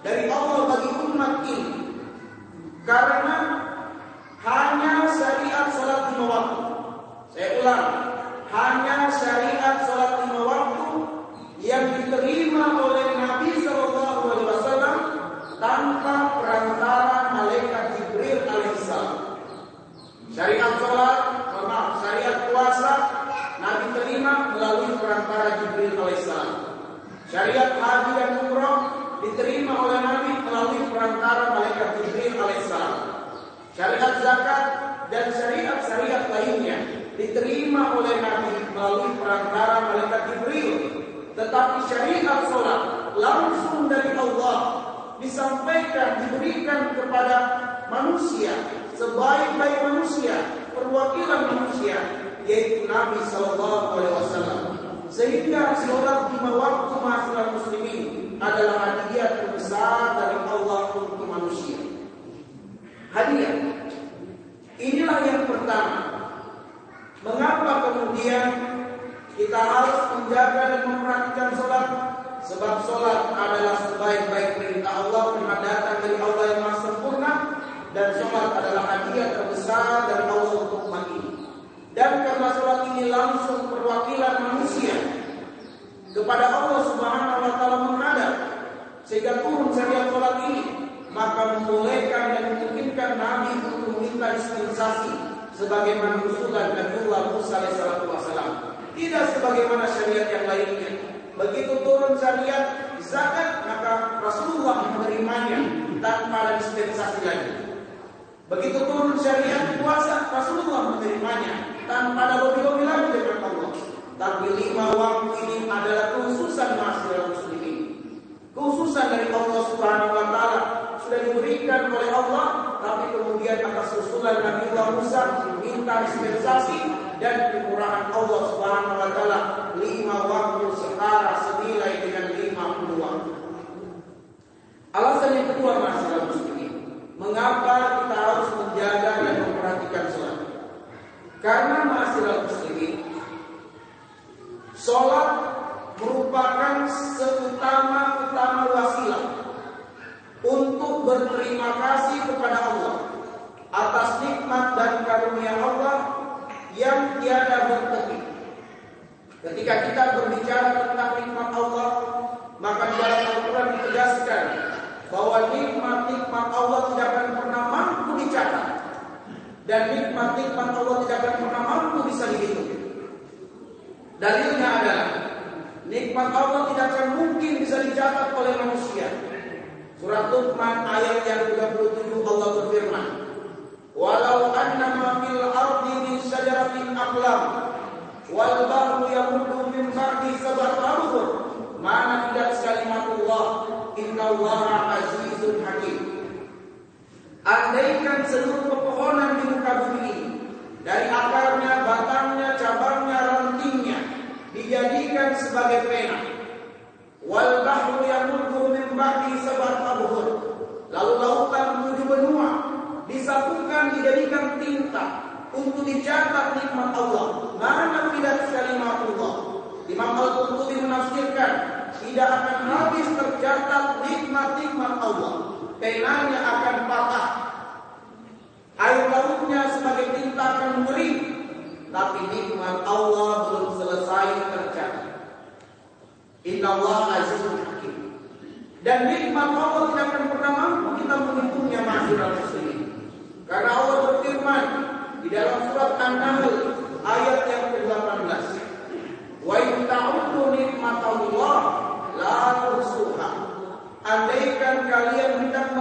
dari Allah bagi umat ini. Karena hanya syariat salat 5 waktu, saya ulang, hanya syariat salat 5 waktu yang diterima oleh Nabi SAW tanpa perantara malaikat Jibril alaihissalam. Syariat salat, syariat puasa Nabi terima melalui perantara Jibril alaihissalam. Syariat haji dan umrah diterima oleh Nabi melalui perantara malaikat Jibril alaihissalam. Syariat zakat dan syariat-syariat lainnya diterima oleh Nabi melalui perantara malaikat Jibril. Tetapi syariat salat langsung dari Allah disampaikan, diberikan kepada manusia, sebaik-baik manusia, perwakilan manusia, yaitu Nabi sallallahu alaihi wasallam. Sehingga salat 5 waktu ma'asyiral muslimin adalah hadiah terbesar dari Allah untuk manusia. Hadiah. Inilah yang pertama. Mengapa kemudian kita harus menjaga dan memperhatikan salat? Sebab salat adalah sebaik-baik perintah Allah karena datang dari Allah yang Maha sempurna, dan salat adalah hadiah terbesar dari Allah untuk umat ini. Dan karena salat ini langsung perwakilan manusia kepada Allah Subhanahu wa taala menghadap, sehingga turun syariat salat ini, maka membolehkan dan memungkinkan Nabi untuk meminta dispensasi sebagaimana usulan Nabiullah Musa alaihissalam, tidak sebagaimana syariat yang lainnya. Begitu turun syariat zakat, maka Rasulullah menerimanya tanpa ada dispensasi lagi. Begitu turun syariat puasa, Rasulullah menerimanya tanpa ada lobby-lobby lagi dengan Allah. Tapi 5 waktu ini adalah khususan masyarakat muslimin, khususan dari Allah Subhanahu wa taala, sudah diberikan oleh Allah, tapi kemudian atas usulan Nabiullah Musa minta dispensasi dan kemurahan Allah Subhanahu wa taala 5 waktu setara senilai dengan 50 waktu. Alasan yang kedua masyarakat muslimin, mengapa kita harus menjaga dan memperhatikan sholat? Karena masyarakat muslimin, sholat merupakan seutama-utama wasilah untuk berterima kasih kepada Allah atas nikmat dan karunia Allah yang tiada bertepi. Ketika kita berbicara tentang nikmat Allah, maka di dalam Al-Quran ditegaskan bahwa nikmat-nikmat Allah tidak akan pernah mampu dicatat, dan nikmat-nikmat Allah tidak akan pernah mampu bisa dihitung. Dalilnya adalah nikmat Allah tidak akan mungkin bisa dicatat oleh manusia. Surat Luqman ayat yang 37 Allah berfirman, "Walau annama fil ardi min syajaratin aqlam wal bahru yamuddu min ba'di sab'ati abhur ma nafidat kalimatullah innallaha azizun hakim." Andaikan seluruh pepohonan di muka bumi ini, dari akarnya, batangnya, cabangnya, rantingnya, dijadikan sebagai pena, wal bahru yamuddu min ba'di sab'ati abhur, lalu lautan menuju benua disatukan dijadikan tinta untuk dicatat nikmat Allah, mana tidak kalimatullah. Imam Al-Qurtubi menafsirkan, tidak akan habis tercatat nikmat-nikmat Allah, penanya akan patah, air lautnya sebagai tinta akan mengering, tapi nikmat Allah belum selesai tercatat. Innallaha azizun hakim. Dan nikmat Allah tidak akan pernah mampu kita menghitungnya masyarakat muslimin. Karena Allah berfirman di dalam surat An-Nahl ayat yang ke-18, "Wa in ta'uddu nikmatallah la tuhsuha." Andaikan kalian hendak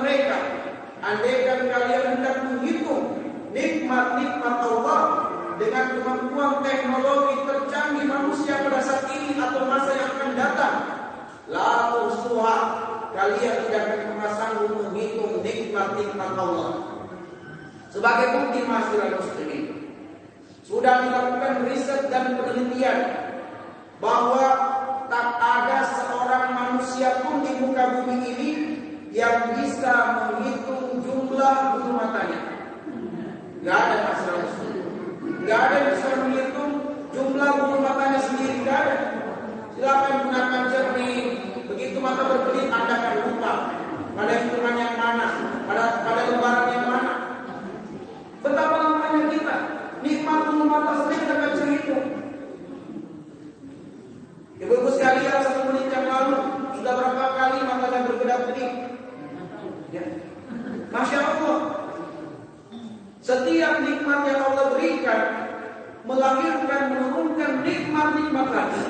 menghitung nikmat-nikmat Allah dengan kemampuan teknologi tercanggih manusia pada saat ini atau masa yang akan datang, la tuhsuha, kalian tidak akan pernah sanggup menghitung nikmat-nikmat Allah. Sebagai bukti masyarakat muslimin, sudah dilakukan riset dan penelitian bahwa tak ada seorang manusia pun di muka bumi ini yang bisa menghitung jumlah bulu matanya. Gak ada masyarakat muslimin, gak ada yang bisa menghitung jumlah bulu matanya sendiri, gak ada. Silakan gunakan jernih, begitu mata berkedip Anda akan lupa pada hitungan yang mana, pada lembaran yang mana. Betapa lamanya kita, nikmat bulu mata sendiri tidak akan terhitung. Ibu-ibu sekalian, 1 menit yang lalu sudah berapa kali matanya berkedap-kedip? Ya. Masya Allah, setiap nikmat yang Allah berikan melahirkan, menurunkan nikmat-nikmat lagi.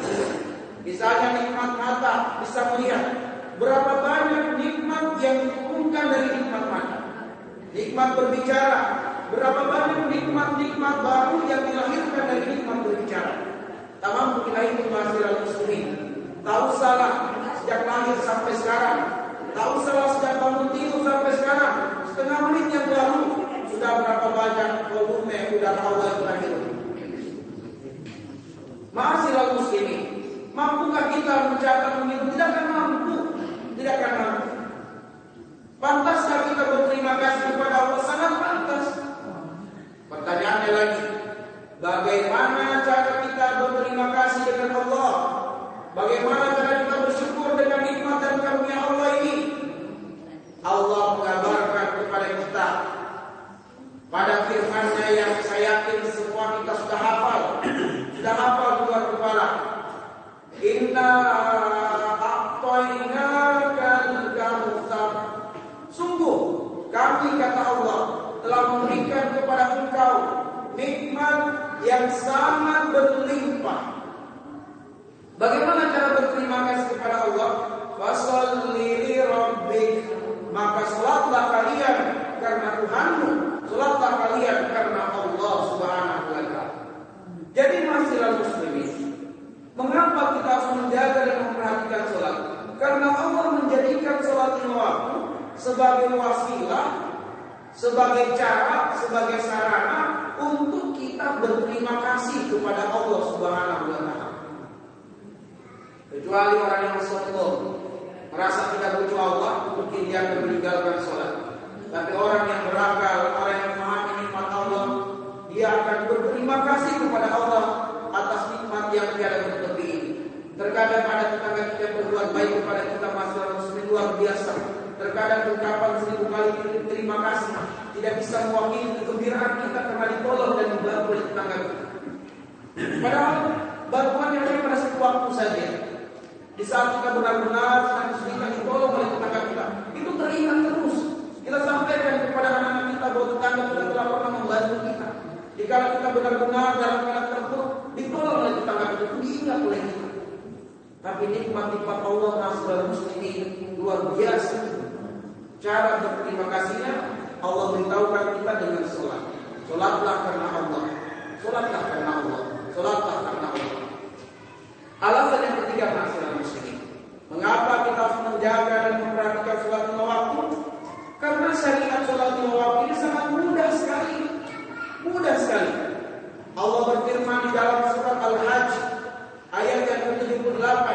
Misalnya nikmat mata, bisa melihat. Berapa banyak nikmat yang diturunkan dari nikmat mata. Nikmat berbicara, berapa banyak nikmat-nikmat baru yang dilahirkan dari nikmat berbicara. Tak mampu kita hitung masyarakat muslimin. Tahu salah sejak lahir sampai sekarang, tahu salah sejak bangun tidur sampai sekarang, setengah menit yang lalu sudah berapa banyak volume udara Allah yang lahir. Masyarakat muslimin, mampukah kita mencatat menghitung? Tidak akan mampu, tidak akan mampu. Pantaskah kita berterima kasih kepada Allah? Sangat pantas. Pertanyaannya lagi, bagaimana cara kita berterima kasih dengan Allah? Bagaimana cara kita bersyukur dengan nikmat dan karunia Allah ini? Allah mengabarkan kepada kita pada firman-Nya yang saya yakin semua kita sudah hafal di luar kepala. Inna a'tainakal kautsar. Sungguh kami, kata Allah, telah memberikan kepada engkau Kenapa kita harus menjaga dan memperhatikan sholat? Karena Allah menjadikan sholat lima waktu sebagai wasilah, sebagai cara, sebagai sarana untuk kita berterima kasih kepada Allah Subhanahu wa Ta'ala. Kecuali orang yang sombong, merasa tidak butuh Allah, mungkin dia akan meninggalkan sholat. Tapi orang yang berakal, orang yang memahami nikmat Allah, dia akan berterima kasih kepada Allah atas nikmat yang tiada bertepi ini. Terkadang ada tetangga kita yang berbuat baik kepada kita, masyarakat muslim luar biasa. Terkadang ucapan 1000 kali terima kasih tidak bisa mewakili kegembiraan kita karena ditolong dan dibantu oleh tetangga kita. Padahal bantuan yang hanya pada satu waktu saja. Di saat kita benar-benar sedang kesulitan ditolong oleh tetangga kita, itu teringat terus. Kita sampaikan kepada anak-anak kita bahwa tetangga kita telah pernah membantu kita. Jika kita benar-benar dalam keadaan terpuruk, ditolong oleh tetangga kita, itu diingat oleh kita. Tapi nikmat-nikmat Allah Nasrul Muslimin luar biasa. Cara berterima kasihnya Allah beritahukan kita dengan sholat. Sholatlah karena Allah. Sholatlah karena Allah. Sholatlah karena Allah. Alasan yang ketiga, Nasrul Muslimin, mengapa kita harus menjaga dan memperhatikan sholat lima waktu? Karena syariat sholat lima waktu ini sangat mudah sekali. Mudah sekali. Allah berfirman di dalam surat Al-Hajj ayat yang ke-78,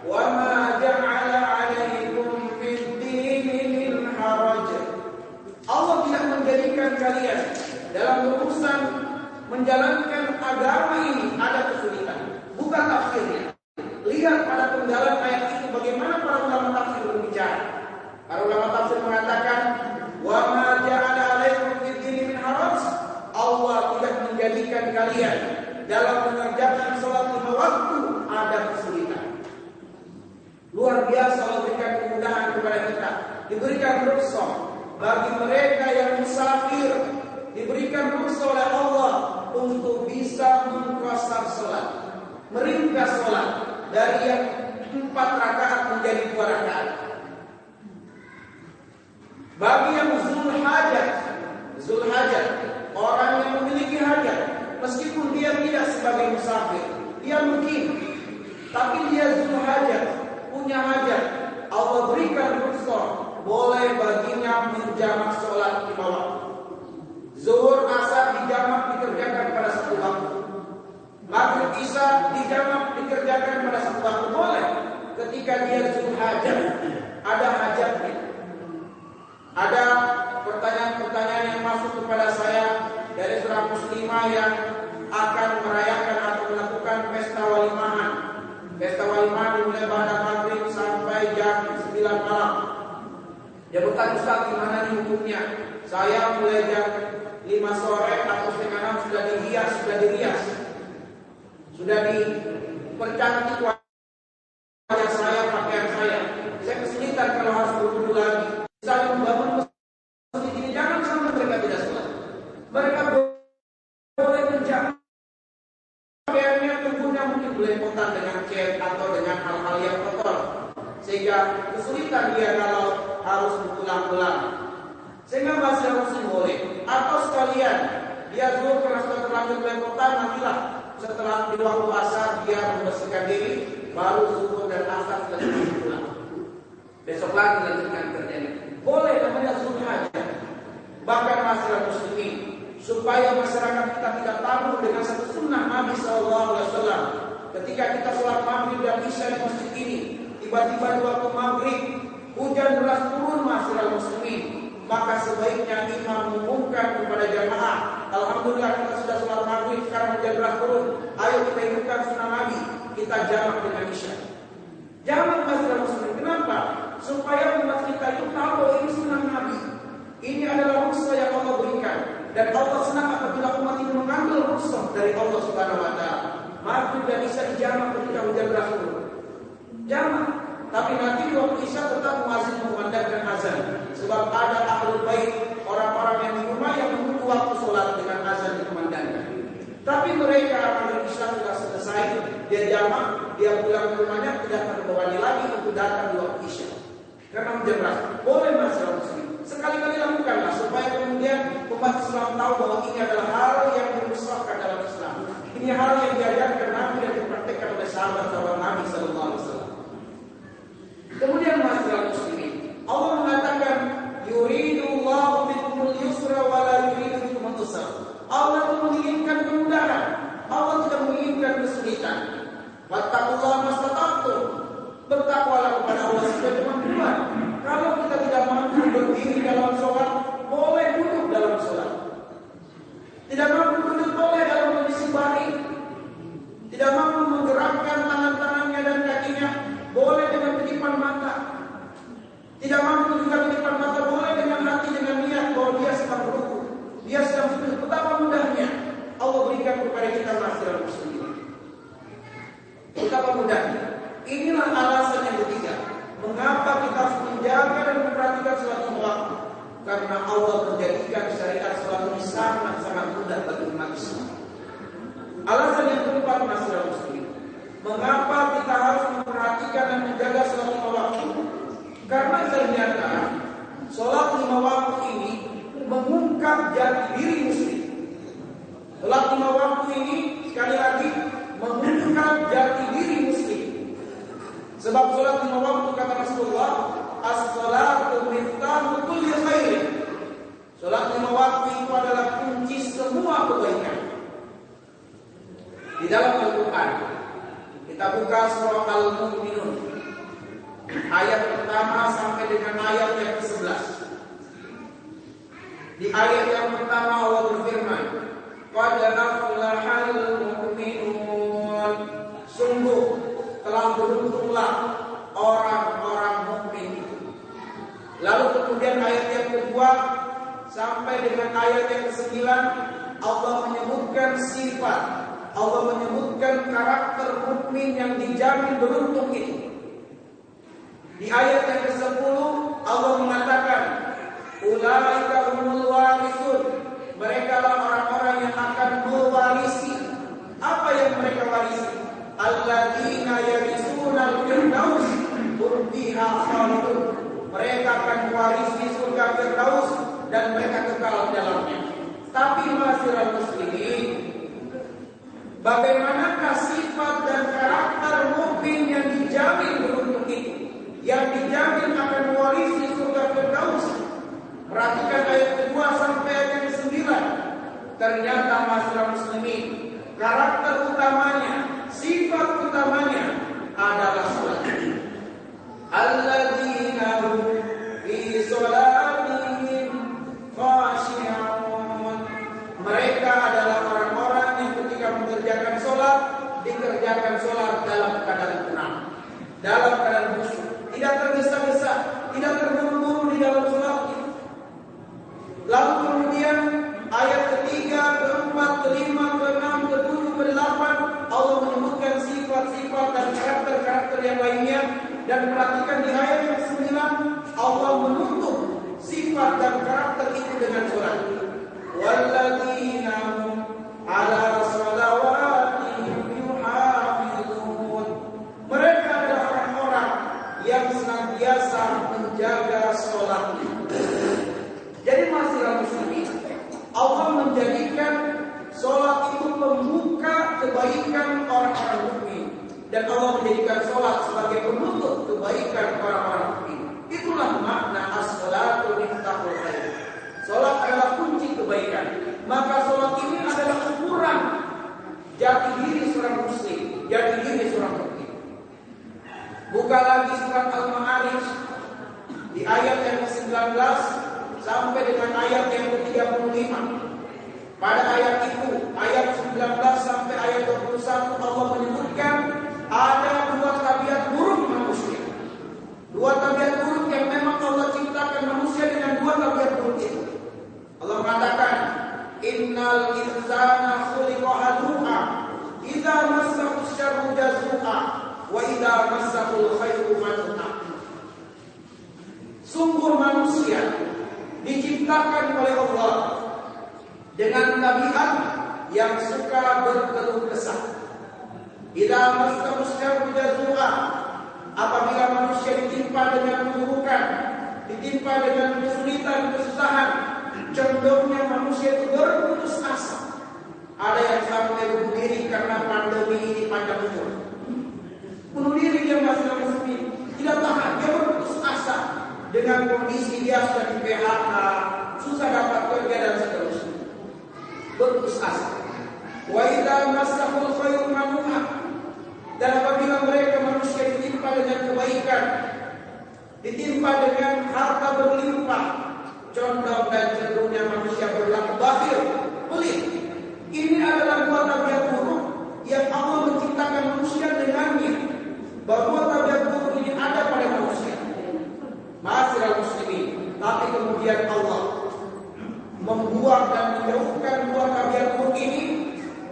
"Wa ma ja'ala 'alaikum fid-dini min haraj." Allah tidak menjadikan kalian dalam urusan menjalankan agama ini ada kesulitan. Bukan tafsirnya. Lihat pada penggalan ayat itu bagaimana para ulama tafsir berbicara. Para ulama tafsir mengatakan, "Wa ma ja'ala 'alaikum fid-dini min haraj." Allah tidak menjadikan kalian dalam mengerjakan sholat lima waktu ada kesulitan. Luar biasa Allah berikan kemudahan kepada kita. Diberikan rukhsah bagi mereka yang musafir, diberikan rukhsah oleh Allah untuk bisa mengqasar sholat, meringkas sholat dari yang 4 rakaat menjadi 2 rakaat. Bagi yang zul hajat, orang yang memiliki hajat, meskipun dia tidak sebagai musafir, dia mungkin, tapi dia zul hajat, punya hajat, Allah berikan rukhsah boleh baginya menjamak sholat 5 waktu. Zuhur, asar dijamak dikerjakan pada 1 waktu. Maghrib, isya dijamak dikerjakan pada 1 waktu, boleh. Ketika dia zul hajat, ada hajatnya. Ada pertanyaan-pertanyaan yang masuk kepada saya dari seorang muslimah yang akan merayakan atau melakukan pesta walimahan. Pesta walimahan dimulai pada maghrib sampai jam 9 malam. Dia bertanya, "Ustaz, gimana nih hukumnya? Saya mulai jam 5 sore atau setengah 6 sudah dirias, sudah dipercantik wajah saya, pakaian saya. Saya kesulitan kalau harus berwudu lagi. Saya membangun masjid ini, jangan sampai mereka tidak sholat. Mereka boleh menjamak pakaiannya, tubuhnya mungkin belepotan dengan cat atau dengan hal-hal yang kotor, sehingga kesulitan dia kalau harus berulang-ulang. Sehingga masih muslim boleh. Atau sekalian dia zuhur karena sudah terlanjur belepotan, nantilah setelah di waktu asar dia membersihkan diri, baru zuhur dan asar sudah pulang. Besok lagi lanjutkan kerjanya. Boleh, namanya zuhur hajat. Bahkan masyarakat muslimin, supaya masyarakat kita tidak tabu dengan satu sunnah Nabi SAW. Ketika kita sholat maghrib dan isya di masjid ini, tiba-tiba di waktu maghrib hujan deras turun masyarakat muslimin, maka sebaiknya imam mengumumkan kepada jamaah, "Alhamdulillah kita sudah sholat maghrib, sekarang hujan deras turun. Ayo kita ikutkan sunnah Nabi, kita jamak dengan isya." Jamak masyarakat muslimin. Kenapa? Supaya umat kita itu tahu bahwa ini sunnah Nabi. Ini adalah rukhsah yang Allah berikan, dan Allah senang apabila umat ini mengambil rukhsah dari Allah Subhanahu wa Ta'ala. Maghrib dan isya dijamak ketika hujan deras turun. Jamak. Tapi nanti di waktu isya tetap muazin mengumandangkan azan, sebab ada ahlul bait, orang-orang yang di rumah yang menunggu waktu sholat dengan azan dikumandangkan. Tapi mereka maghrib isya sudah selesai, dia jamak, dia pulang ke rumahnya, tidak terbebani lagi untuk datang di waktu isya karena hujan deras. Boleh masyarakat muslim, sekali-kali lakukanlah supaya kemudian umat Islam tahu bahwa ini adalah hal yang dirusakkan dalam Islam. Ini Ini hal yang diajarkan Nabi dan dipraktikkan oleh sahabat-sahabat Nabi sallallahu alaihi wasallam. Kemudian masyarakat muslimin, Allah mengatakan yuridullahu bikumul yusra wa la yuridu bikumul usra. Allah itu menginginkan kemudahan. Allah tidak menginginkan kesulitan. Wattaqullaha mastata'tum. Bertakwalah kepada Allah sesuai kemampuan. Kalau kita tidak mampu berdiri dalam sholat, boleh duduk dalam sholat. Tidak mampu duduk, boleh dalam kondisi baring. Tidak mampu menggerakkan tangan-tangannya dan kakinya, boleh dengan kedipan mata. Tidak mampu juga kedipan mata, boleh dengan hati, dengan niat bahwa dia sedang berruku, dia sedang sujud. Betapa mudahnya Allah berikan kepada kita masyarakat muslimin. Betapa mudahnya. Inilah alasan yang ketiga, mengapa kita harus menjaga dan memperhatikan sholat waktu. Karena Allah menjadikan syariat sholat ini sangat-sangat mudah bagi umat Islam. Alasan yang keempat, masyarakat muslimin, mengapa kita harus memperhatikan dan menjaga sholat lima waktu? Karena ternyata sholat lima waktu ini mengungkap jati diri muslim. Sholat lima waktu ini sekali lagi mengungkap jati diri muslim. Sebab sholat lima waktu kata Rasulullah, as-sholatu miftahu kulli khairin. Sholat lima waktu itu adalah kunci semua kebaikan. Di dalam Al-Quran, kita buka surah Al-Mu'minun, ayat pertama sampai dengan ayat yang ke-11. Di ayat yang pertama Allah berfirman, qad aflahal mu'minun. Sungguh telah beruntunglah orang-orang mukmin itu. Lalu kemudian ayat yang kedua sampai dengan ayat yang ke-9 Allah menyebutkan sifat, Allah menyebutkan karakter mukmin yang dijamin beruntung itu. Di ayat yang ke-10 Allah mengatakan ulaika humul warisun. Mereka lah orang-orang yang akan mewarisi. Apa yang mereka warisi? Alladzina yarisunal firdaus hum fiha khalidun. Mereka akan mewarisi surga Firdaus dan mereka kekal di dalamnya. Tapi masyarakat muslimin, bagaimanakah sifat dan karakter mukmin yang dijamin beruntung itu, yang dijamin akan mewarisi surga Firdaus? Perhatikan ayat kedua sampai ayat yang ke-9. Ternyata masyarakat muslimin, karakter utamanya, sifat utamanya adalah salat. Alladzina hum fi sholatihim khashi'un. Mereka adalah orang-orang yang ketika mengerjakan sholat, dikerjakan sholat dalam keadaan tenang, dalam keadaan khusyuk, tidak tergesa-gesa, tidak terburu-buru di dalam sholat. Lalu kemudian ayat ketiga, keempat, kelima, keenam, ketujuh, kedelapan Allah menyebutkan sifat-sifat dan karakter-karakter yang lainnya. Dan perhatikan di ayat yang ke-9 Allah menutup sifat dan karakter itu dengan surat walladzina hum ala shalawatihim yuhafizun. Mereka adalah orang-orang yang senantiasa menjaga sholatnya. Jadi masyarakat muslimin, Allah menjadikan sholat itu pembuka kebaikan orang-orang mukmin, dan Allah menjadikan sholat sebagai penutup kebaikan orang-orang mukmin. Itulah makna as-sholatu miftahul khair. Sholat adalah kunci kebaikan. Maka sholat ini adalah ukuran jati diri seorang muslim, jati diri seorang mukmin. Buka lagi surat Al-Ma'arij di ayat yang ke-19 sampai dengan ayat yang ke-35. Pada ayat itu, ayat 19 sampai ayat 21 Allah menyebutkan ada dua tabiat buruk manusia. Dua tabiat buruk yang memang Allah ciptakan manusia dengan dua tabiat buruk itu. Allah mengatakan, innal insana khuliqa halu'a, idza massahu syarru jazua, wa idza massahu khairu manu'a. Sungguh manusia diciptakan oleh Allah dengan tabiat yang suka berkeluh kesah. Idza massahu syarru jazua, apabila manusia ditimpa dengan keburukan, ditimpa dengan kesulitan, kesusahan, cenderungnya manusia itu berputus asa. Ada yang sampai bunuh diri karena pandemi ini panjang umur. Bunuh diri dia masih muslim, tidak tahan, dia berputus asa dengan kondisi dia sudah di PHK, susah dapat kerja dan seterusnya. Berputus asa. Wa idza massahul khairu manuha. Dan apabila mereka manusia ditimpa dengan kebaikan, ditimpa dengan harta berlimpah, condong dan cenderungnya manusia berlaku bakhil, pelit. Ini adalah dua tabiat buruk yang Allah menciptakan manusia dengannya. Bahwa tabiat buruk ini ada pada manusia. Ma'asyiral muslimin, tapi kemudian Allah membuang dan menjauhkan dua tabiat buruk ini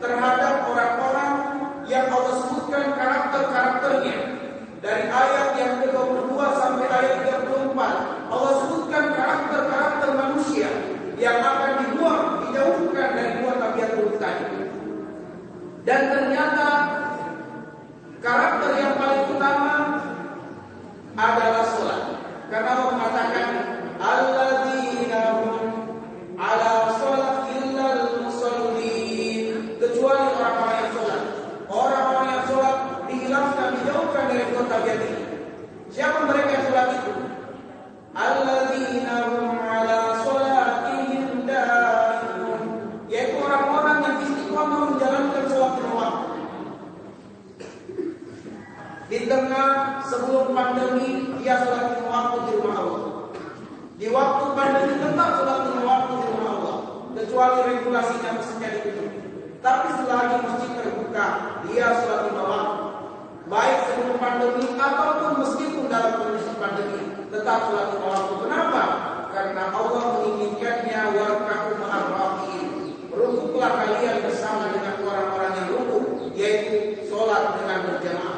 terhadap orang-orang yang Allah sebutkan karakter-karakternya. Dari ayat yang ke-22 sampai ayat 34, Allah sebutkan karakter-karakter manusia yang akan dibuang, dijauhkan dari dua tabiat buruk tadi. Dan ternyata karakter yang paling utama adalah salat. Karena Allah mengatakan alladzina hum ala salat illal musallin, kecuali orang-orang yang salat. Orang-orang yang salat dihilangkan, dijauhkan dari dua tabiat ini. Siapa mereka yang salat itu? Alladzina hum ala salatihim daimun, yaitu orang-orang yang istiqomah menjalankan salat lima waktu. Di tengah sebelum pandemi dia salat lima waktu di rumah Allah. Di waktu pandemi tetap salat lima waktu di rumah Allah, kecuali regulasinya masjidnya ditutup. Tapi selagi masjid terbuka, dia salat lima waktu. Baik sebelum pandemi ataupun meskipun dalam kondisi pandemi, tetap salat lima waktu. Kenapa? Karena Allah menginginkannya warka'u ma'ar raki'in. Rukuklah kalian bersama dengan orang-orang yang rukuk, yaitu salat dengan berjamaah.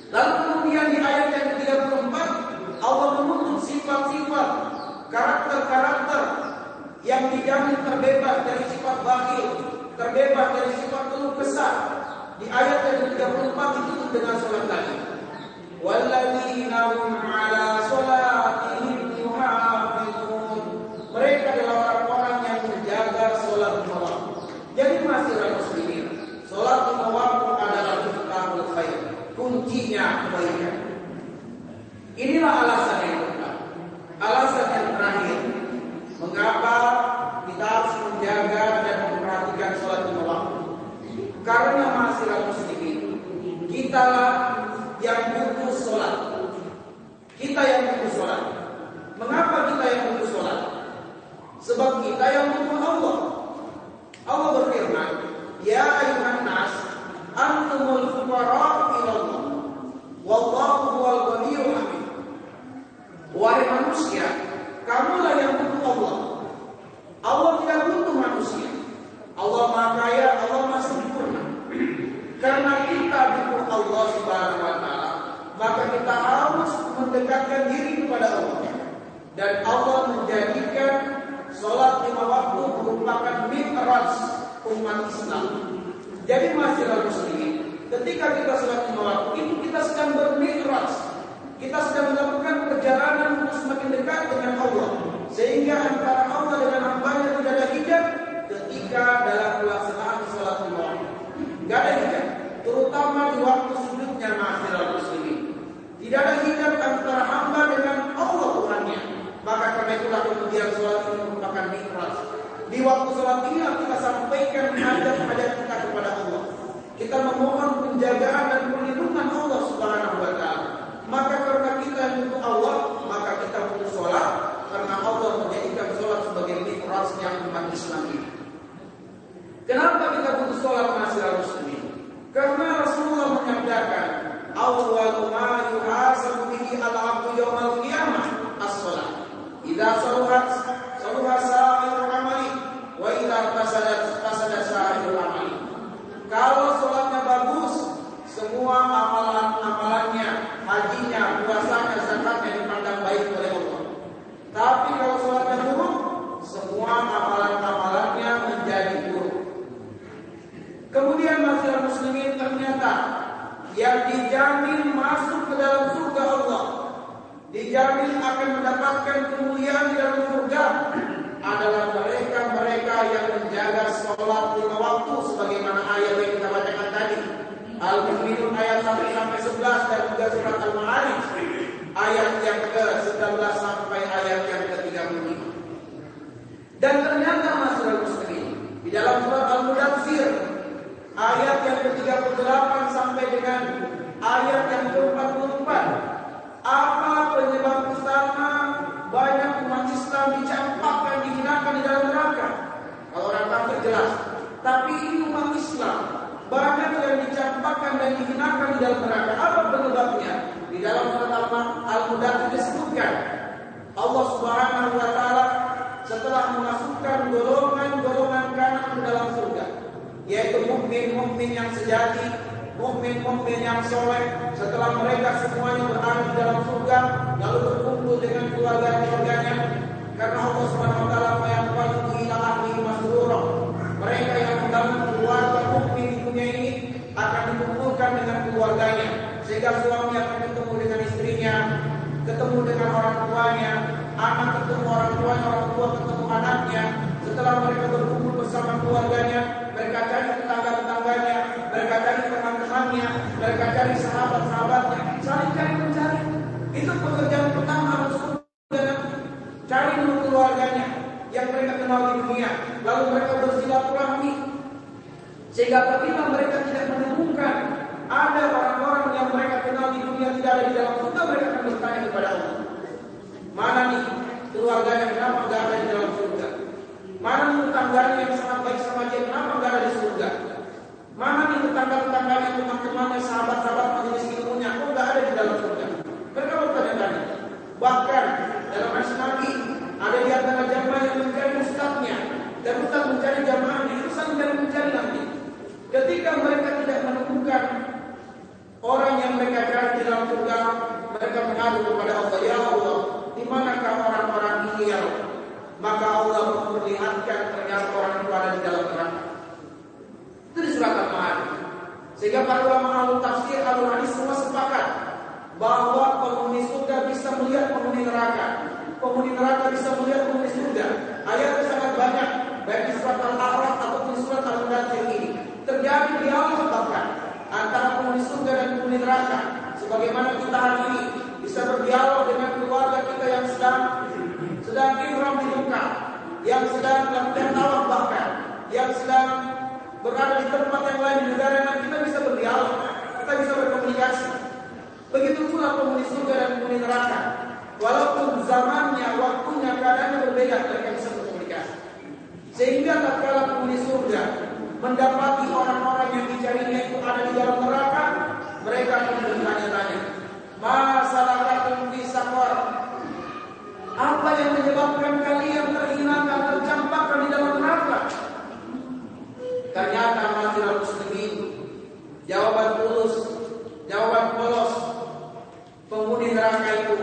Lalu kemudian di ayat yang ke-34 Allah menuntut sifat-sifat karakter-karakter yang dijamin terbebas dari sifat bakhil, terbebas dari sifat keluh kesah. Di ayat yang ke-34 ditutup dengan salat tadi. Walladzina hum 'ala salatihim yuhafizun. Mereka adalah orang-orang yang menjaga salat lima waktu. Jadi masyiral muslimin, salat lima waktu adalah miftahul khair, kuncinya kebaikan. Inilah alasan yang kedua. Alasan yang terakhir, mengapa kita harus menjaga dan memperhatikan salat lima waktu. Karena masyiral muslimin, kitalah yang butuh salat. Kita yang butuh salat. Mengapa kita yang butuh salat? Sebab kita yang butuh Allah. Allah berfirman, ya ayuhan nas, antumul fuqara ila Allah, wallahu huwal ghaniyyul hamid. Wahai manusia, kamulah yang butuh Allah. Allah tidak butuh manusia. Allah Maha Kaya, Allah Maha Sempurna. Karena kita butuh Allah Subhanahu wa taala, maka kita harus mendekatkan diri kepada Allah. Dan Allah menjadikan salat lima waktu merupakan mi'raj umat Islam. Jadi masyiral muslimin, ketika kita salat lima waktu itu kita sedang bermi'raj. Kita sedang melakukan perjalanan untuk semakin dekat dengan Allah, sehingga antara Allah dengan hambanya tidak ada hijab ketika dalam pelaksanaan salat lima waktu. Tidak ada hijab, terutama di waktu sujudnya masyiral muslimin. Tidak ada hijab antara hamba dengan Allah Tuhannya. Maka karena itulah kemudian salat ini merupakan mi'raj. Di waktu salat ini kita sampaikan hajat-hajat kita kepada Allah. Kita memohon penjagaan dan perlindungan Allah Subhanahu wa taala. Maka karena kita butuh Allah, maka kita butuh salat, karena Allah menjadikan salat sebagai mi'rajnya umat Islam ini. Kenapa kita butuh salat masyiral muslimin? Karena Rasulullah menyabdakan, awwalu ma yuhasabu bihi al-'abdu yaumal qiyamah as-shalah. Idza saluhat sa'irul amali wa idza fasadat sa'irul amali. Kalau salatnya bagus, semua amalan-amalannya, hajinya, puasanya, zakatnya dipandang baik oleh Allah. Tapi kalau salatnya buruk, semua amalan-amalannya menjadi buruk. Kemudian masyiral muslimin, ternyata yang dijamin masuk ke dalam surga Allah, dijamin akan mendapatkan kemuliaan di dalam surga, adalah mereka yang menjaga sholat 5 waktu sebagaimana ayat yang kita bacakan tadi. Al-Mu'minun ayat 1-11 dan juga surat Al-Ma'arij ayat yang ke-19 sampai ayat yang ke-35. Dan ternyata masyarakat muslimin di dalam surat Al-Mudaththir ayat yang ke-38 sampai dengan ayat yang ke-44, apa penyebab utama banyak umat Islam dicampakkan, dihinakan di dalam neraka? Kalau orang kafir jelas, tapi ini umat Islam banyak yang dicampakkan dan dihinakan di dalam neraka. Apa penyebabnya? Di dalam surat Al-Mudaththir disebutkan Allah Subhanahu wa taala setelah memasukkan golongan-golongan kanan ke dalam surga, yaitu mukmin-mukmin yang sejati, mukmin-mukmin yang soleh. Setelah mereka semuanya berada di dalam surga, lalu berkumpul dengan keluarga-keluarganya, karena Allah Subhanahu wa taala menyampaikan ila ahli masrura, mereka yang membangun keluarga mukmin di dunia ini akan dikumpulkan dengan keluarganya, sehingga suami akan ketemu dengan istrinya, ketemu dengan orang tuanya, anak ketemu orang tuanya, orang tua ketemu anaknya. Setelah mereka berkumpul bersama keluarganya, mereka cari tetangga-tetangganya, mereka cari teman-temannya, mereka cari sahabat-sahabatnya, saling cari mencari. Itu pekerjaan pertama Rasul, cari dulu keluarganya yang mereka kenal di dunia, lalu mereka bersilaturahmi, sehingga apabila mereka tidak menemukan ada orang-orang yang mereka kenal di dunia tidak ada di dalam surga, mereka akan bertanya kepada Allah, mana nih keluarganya, kenapa tidak ada di dalam surga? Mana nih tetangganya yang sangat baik sama dia, kenapa tidak ada di surga? Mana nih tetangga-tetangganya, teman-temannya, sahabat-sahabat majelis ilmunya, kok tidak ada di dalam surga? Mereka bertanya-tanya. Bahkan dalam hadis Nabi ada di antara jamaah yang mencari ustadznya, dan ustadz mencari jamaahnya, ustadz mencari nanti. Ketika mereka tidak menemukan orang yang mereka cari di dalam surga, mereka mengadu kepada Allah, ya Allah, di manakah orang-orang ini ya Allah? Maka Allah memperlihatkan ternyata orang itu ada di dalam neraka. Itu di surat Al-Ma'arij. Sehingga para ulama ahli tafsir, ahli hadis semua sepakat bahwa penghuni surga bisa melihat penghuni neraka, penghuni neraka bisa melihat penghuni surga. Ayatnya sangat banyak, baik di surat Al-A'raf ataupun di surat Al-Mudaththir ini. Terjadi dialog bahkan antara penghuni surga dan penghuni neraka. Sebagaimana kita hari ini bisa berdialog dengan keluarga kita yang sedang ihram di Mekah, yang sedang melakukan tawaf bahkan, yang sedang berada di tempat yang lain di negara yang kita bisa berdialog, kita bisa berkomunikasi. Begitu pula penghuni surga dan penghuni neraka. Walaupun zamannya, waktunya, keadaannya berbeda, mereka bisa berkomunikasi. Sehingga tatkala penghuni surga mendapati orang-orang yang dicarinya itu ada di dalam neraka, mereka akan bertanya-tanya, masalahnya fi saqar, apa yang menyebabkan kalian terhinakan, tercampakkan di dalam neraka? Ternyata masyarakat muslimin, jawaban tulus, jawaban polos penghuni neraka itu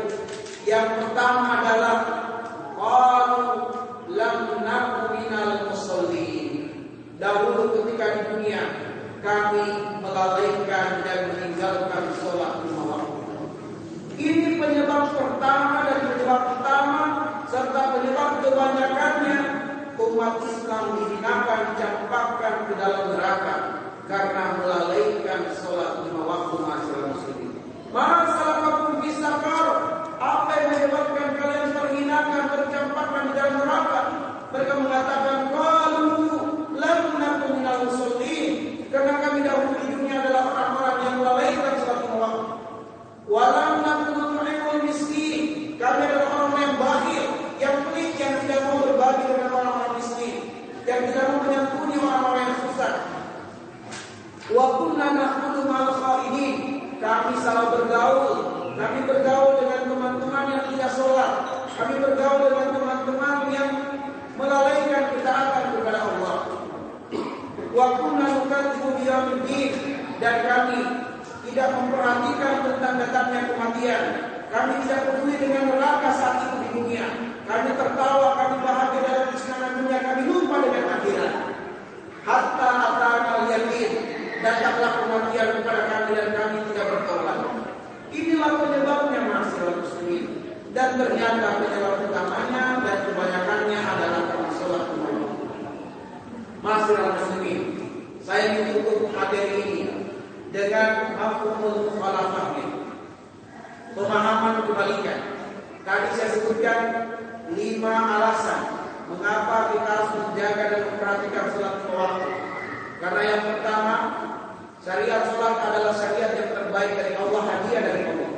yang pertama adalah qalu lam naku minal musallin. Dahulu ketika di dunia kami melalaikan dan meninggalkan sholat 5 waktu. Ini penyebab pertama dan penyebab utama serta penyebab kebanyakannya umat Islam dihinakan, dicampakkan ke dalam neraka karena melalaikan sholat 5 waktu masyarakat muslimin. Masalah kamu bisa kau, apa yang menyebabkan kalian terhinakan, tercampakkan di dalam neraka? Mereka mengatakan qalu lam naku minal musallin, karena kami dahulu di dunia adalah orang-orang yang melalaikan sholat 5 waktu. Walam naku nut'imul miskin, kami adalah orang yang bakhil, yang pelit, yang tidak mau berbagi dengan orang-orang miskin, yang tidak mau menyantuni orang-orang yang susah. Wa kunna nakhudhu ma'al khaidin, kami selalu bergaul. Kami bergaul dengan teman-teman yang tidak sholat. Kami bergaul dengan teman-teman yang melalaikan ketaatan kepada Allah. Wa kunna nukadzibu biyaumiddin, dan kami tidak memperhatikan tentang datangnya kematian. Kami tidak peduli dengan neraka saat itu di dunia. Kami tertawa, kami bahagia dalam kesenangan dunia, kami lupa dengan akhirat. Hatta atana al-yaqin, datanglah kematian kepada kami dan kami tidak bertobat. Inilah penyebabnya masyarakat muslimin. dan ternyata penyebab utamanya dan kebanyakannya adalah karena sholat lima waktu. Masyaallah muslimin, saya menutup materi ini dengan mafhumul mukhalafahnya, pemahaman kebalikan. Tadi saya sebutkan 5 alasan mengapa kita harus menjaga dan memperhatikan sholat lima waktu. Karena yang pertama, syariat sholat adalah syariat yang terbaik dari Allah, hadiah dari Allah.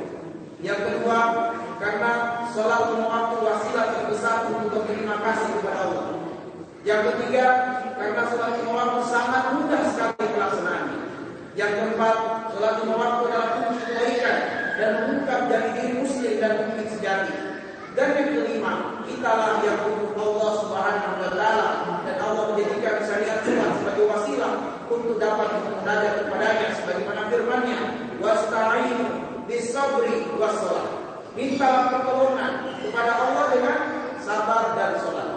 Yang kedua, karena sholat lima waktu wasilah terbesar untuk berterima kasih kepada Allah. Yang ketiga, karena sholat lima waktu sangat mudah sekali pelaksanaannya. Yang keempat, sholat lima waktu adalah kunci kebaikan dan mengungkap dari diri muslim dan mukmin sejati. Dan yang kelima, kitalah yang untuk Allah Subhanahu wa taala, dan Allah menjadikan syariat sholat sebagai wasilah untuk dapat menghadap kepadanya sebagaimana firman-Nya, wasta'inu bis-sabri was-shalah. Mintalah pertolongan kepada Allah dengan sabar dan sholat.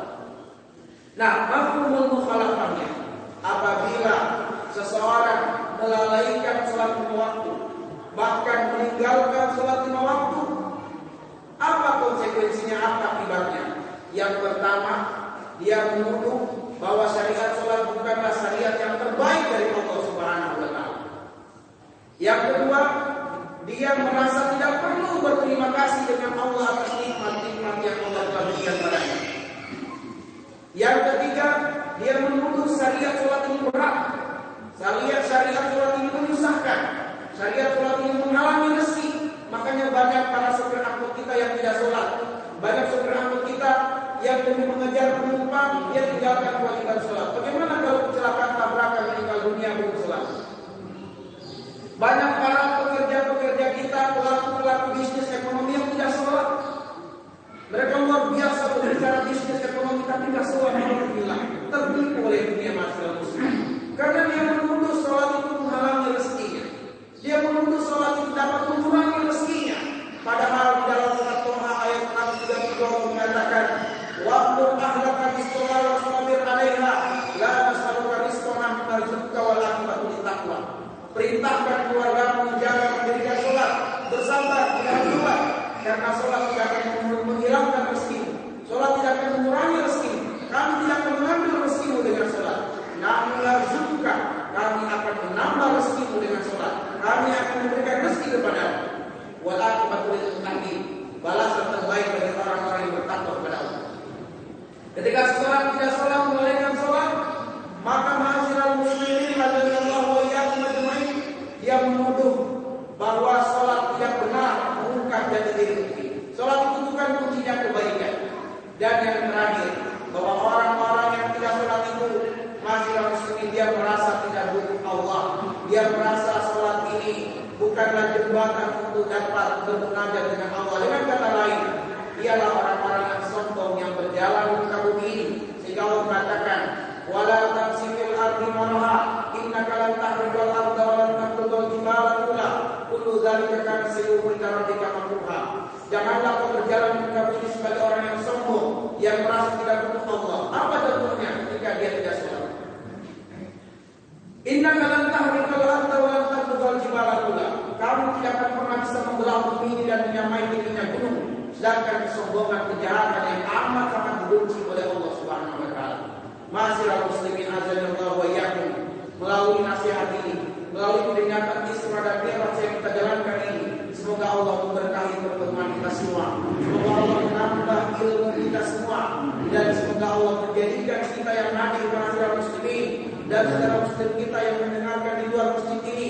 Nah, mafhumul mukhalafahnya, apabila seseorang melalaikan sholat lima waktu, bahkan meninggalkan sholat lima waktu, apa konsekuensinya, apa akibatnya? Yang pertama, dia menuduh bahwa syariat sholat bukanlah syariat yang terbaik dari Allah Subhanahu wa taala. Yang kedua, dia merasa tidak perlu berterima kasih dengan Allah atas nikmat-nikmat yang Allah telah berikan padanya. Yang ketiga, dia menuduh syariat sholat ini berat. Syariat sholat ini menyusahkan. Syariat sholat ini menghalangi rezeki. Makanya banyak para sopir angkut kita yang tidak sholat. Banyak sopir angkut kita yang demi mengejar penumpang, dia tinggalkan kewajiban sholat. Bagaimana kalau kecelakaan tabrakan meninggal dunia belum sholat? Banyak para pekerja-pekerja kita, pelaku-pelaku bisnis ekonomi yang tidak sholat. Mereka luar biasa berbicara bisnis ekonomi tapi tidak sholat, alhamdulillah. Tertipu oleh dunia masyarakat muslim. Karena dia menuduh sholat itu menghalangi rezekinya. Dia menuduh sholat itu dapat mengurangi rezekinya. Padahal di dalam surat Toha ayat 632 mengatakan, wa'mur ahlaka bis-sholati wastabir 'alaiha, la nas'aluka rizqan nahnu narzuquka wal 'aqibatu lit-taqwa. Perintahkan keluargamu menjaga mendirikan sholat, bersabar tidak sholat, karena sholat tidak akan menghilangkan rezeki. Sholat tidak akan mengurangi rezeki. Kami tidak akan mengambil rezekimu dengan sholat. Nahnu narzuquka, kami akan menambah rezekimu dengan sholat. Kami akan memberikan rezeki kepadamu. Wal 'aqibatu lit-taqwa, balasan terbaik bagi orang-orang yang bertakwa kepada Allah. Ketika seseorang tidak sholat, melalaikan sholat, maka ma'asyiral muslimin radhiyallahu wa iyyakum ajmain, dia menuduh bahwa sholat tidak benar, mengungkap jati diri mukmin. Sholat itu bukan kuncinya kebaikan. Dan yang terakhir, bahwa orang-orang yang tidak sholat itu, ma'asyiral muslimin, dia merasa tidak butuh Allah. Dia merasa sholat ini bukanlah jembatan untuk dapat bermunajat dengan Allah. Dengan kata lain, dialah orang-orang yang sombong yang berjalan di muka bumi ini. Sehingga Allah mengatakan, wala tamshi fil ardi maraha innaka lan tahrijal arda wa lan tablughal jibala tula kullu dzalika kana sayyuhu inda rabbika makruha. Janganlah kau berjalan di muka bumi sebagai orang yang sombong, yang merasa tidak butuh Allah. Apa contohnya ketika dia tidak sholat? Innaka lan tahrijal arda wa lan tablughal jibala tula. Kamu tidak akan pernah bisa membelah bumi ini dan menyamai tingginya gunung. Sedangkan kesombongan, kejahatan yang amat sangat dibenci oleh Allah Subhanahu wa taala. Ma'asyiral muslimin azanillahu wa iyyakum, melalui nasihat ini, melalui peringatan Isra dan Mi'raj yang kita jalankan ini, semoga Allah memberkahi pertemuan kita semua. Semoga Allah menambah ilmu kita semua, dan semoga Allah menjadikan kita yang hadir ma'asyiral muslimin dan saudara muslim kita yang mendengarkan di luar masjid ini,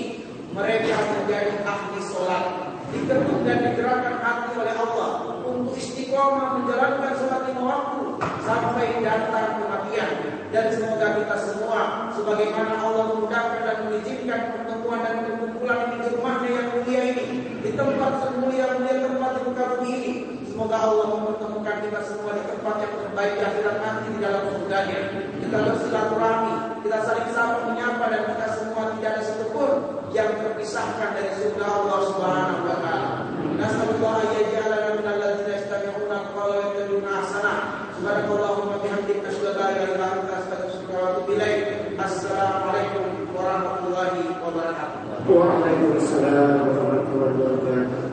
mereka menjadi ahli sholat, diketuk dan digerakkan hati oleh Allah untuk istiqomah menjalankan sholat lima waktu sampai datang kematian. Dan semoga kita semua, sebagaimana Allah memudahkan dan mengizinkan pertemuan dan perkumpulan ini di rumahnya yang mulia ini, di tempat semulia-mulia tempat di muka bumi ini, semoga Allah mempertemukan kita semua di tempat yang terbaik di akhirat nanti di dalam surganya. Kita bersilaturahmi, kita saling sapa menyapa, dan kita semua tidak ada satupun yang terpisahkan dari surga Allah Subhanahu wa taala. Nasallallahu ayyajalana minal ladzina yastami'una al-qawla wa yattabi'una ahsana. Subhanakallahumma bihamdika asyhadu an la ilaha illa anta astaghfiruka wa atubu ilaik. Assalamualaikum warahmatullahi wabarakatuh. Waalaikumsalam warahmatullahi wabarakatuh.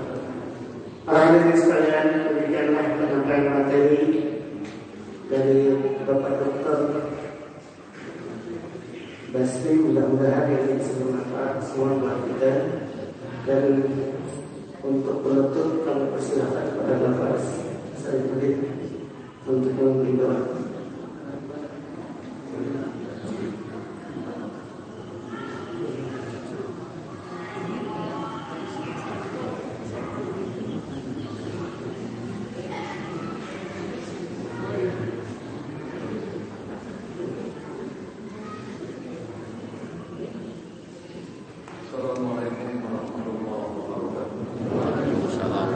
Hadirin sekalian, demikianlah Tasbih mudah-mudahan yang bisa bermanfaat semua buat kita. Dan untuk penutup kami persilahkan kepada Bapak Saifuddin untuk memberi doa. Assalamualaikum warahmatullahi wabarakatuh. Waalaikumsalam.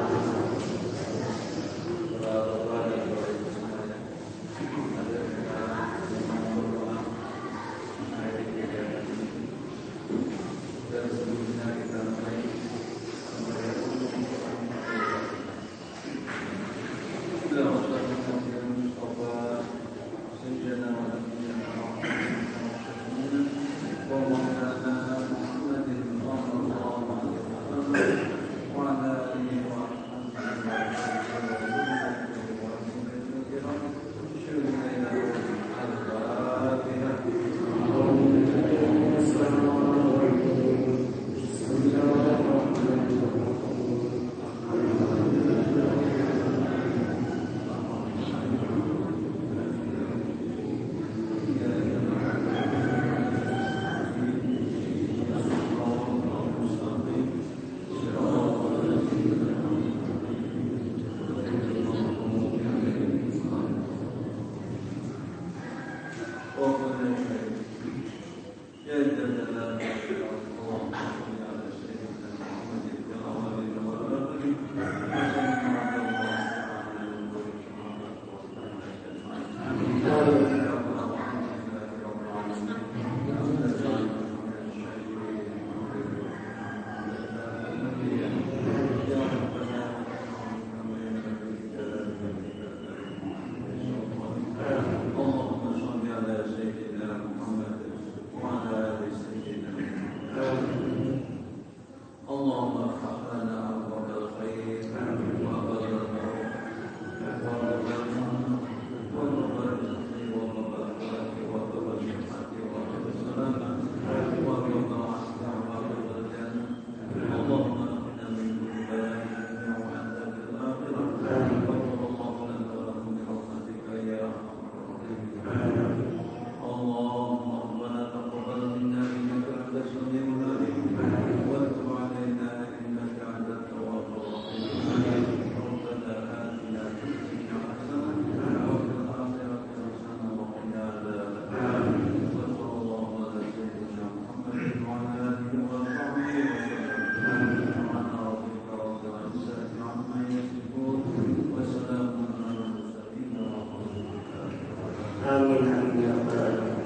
Amin amin ya rabbal alamin.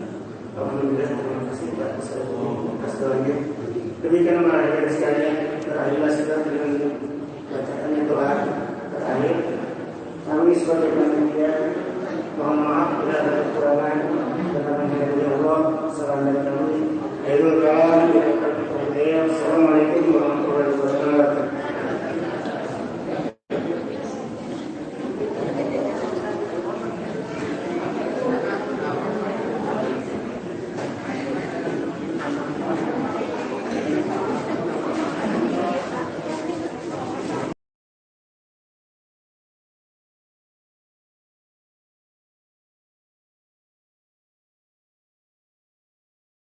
Alhamdulillah, terima kasih Pak atas doanya. Demikian para hadirin sekalian, berakhirlah kita dengan bacaan doa terakhir. Kami sebagai panitia mohon maaf bila ada kekurangan. Karena Allah salam dari kami. Akhirul kalam.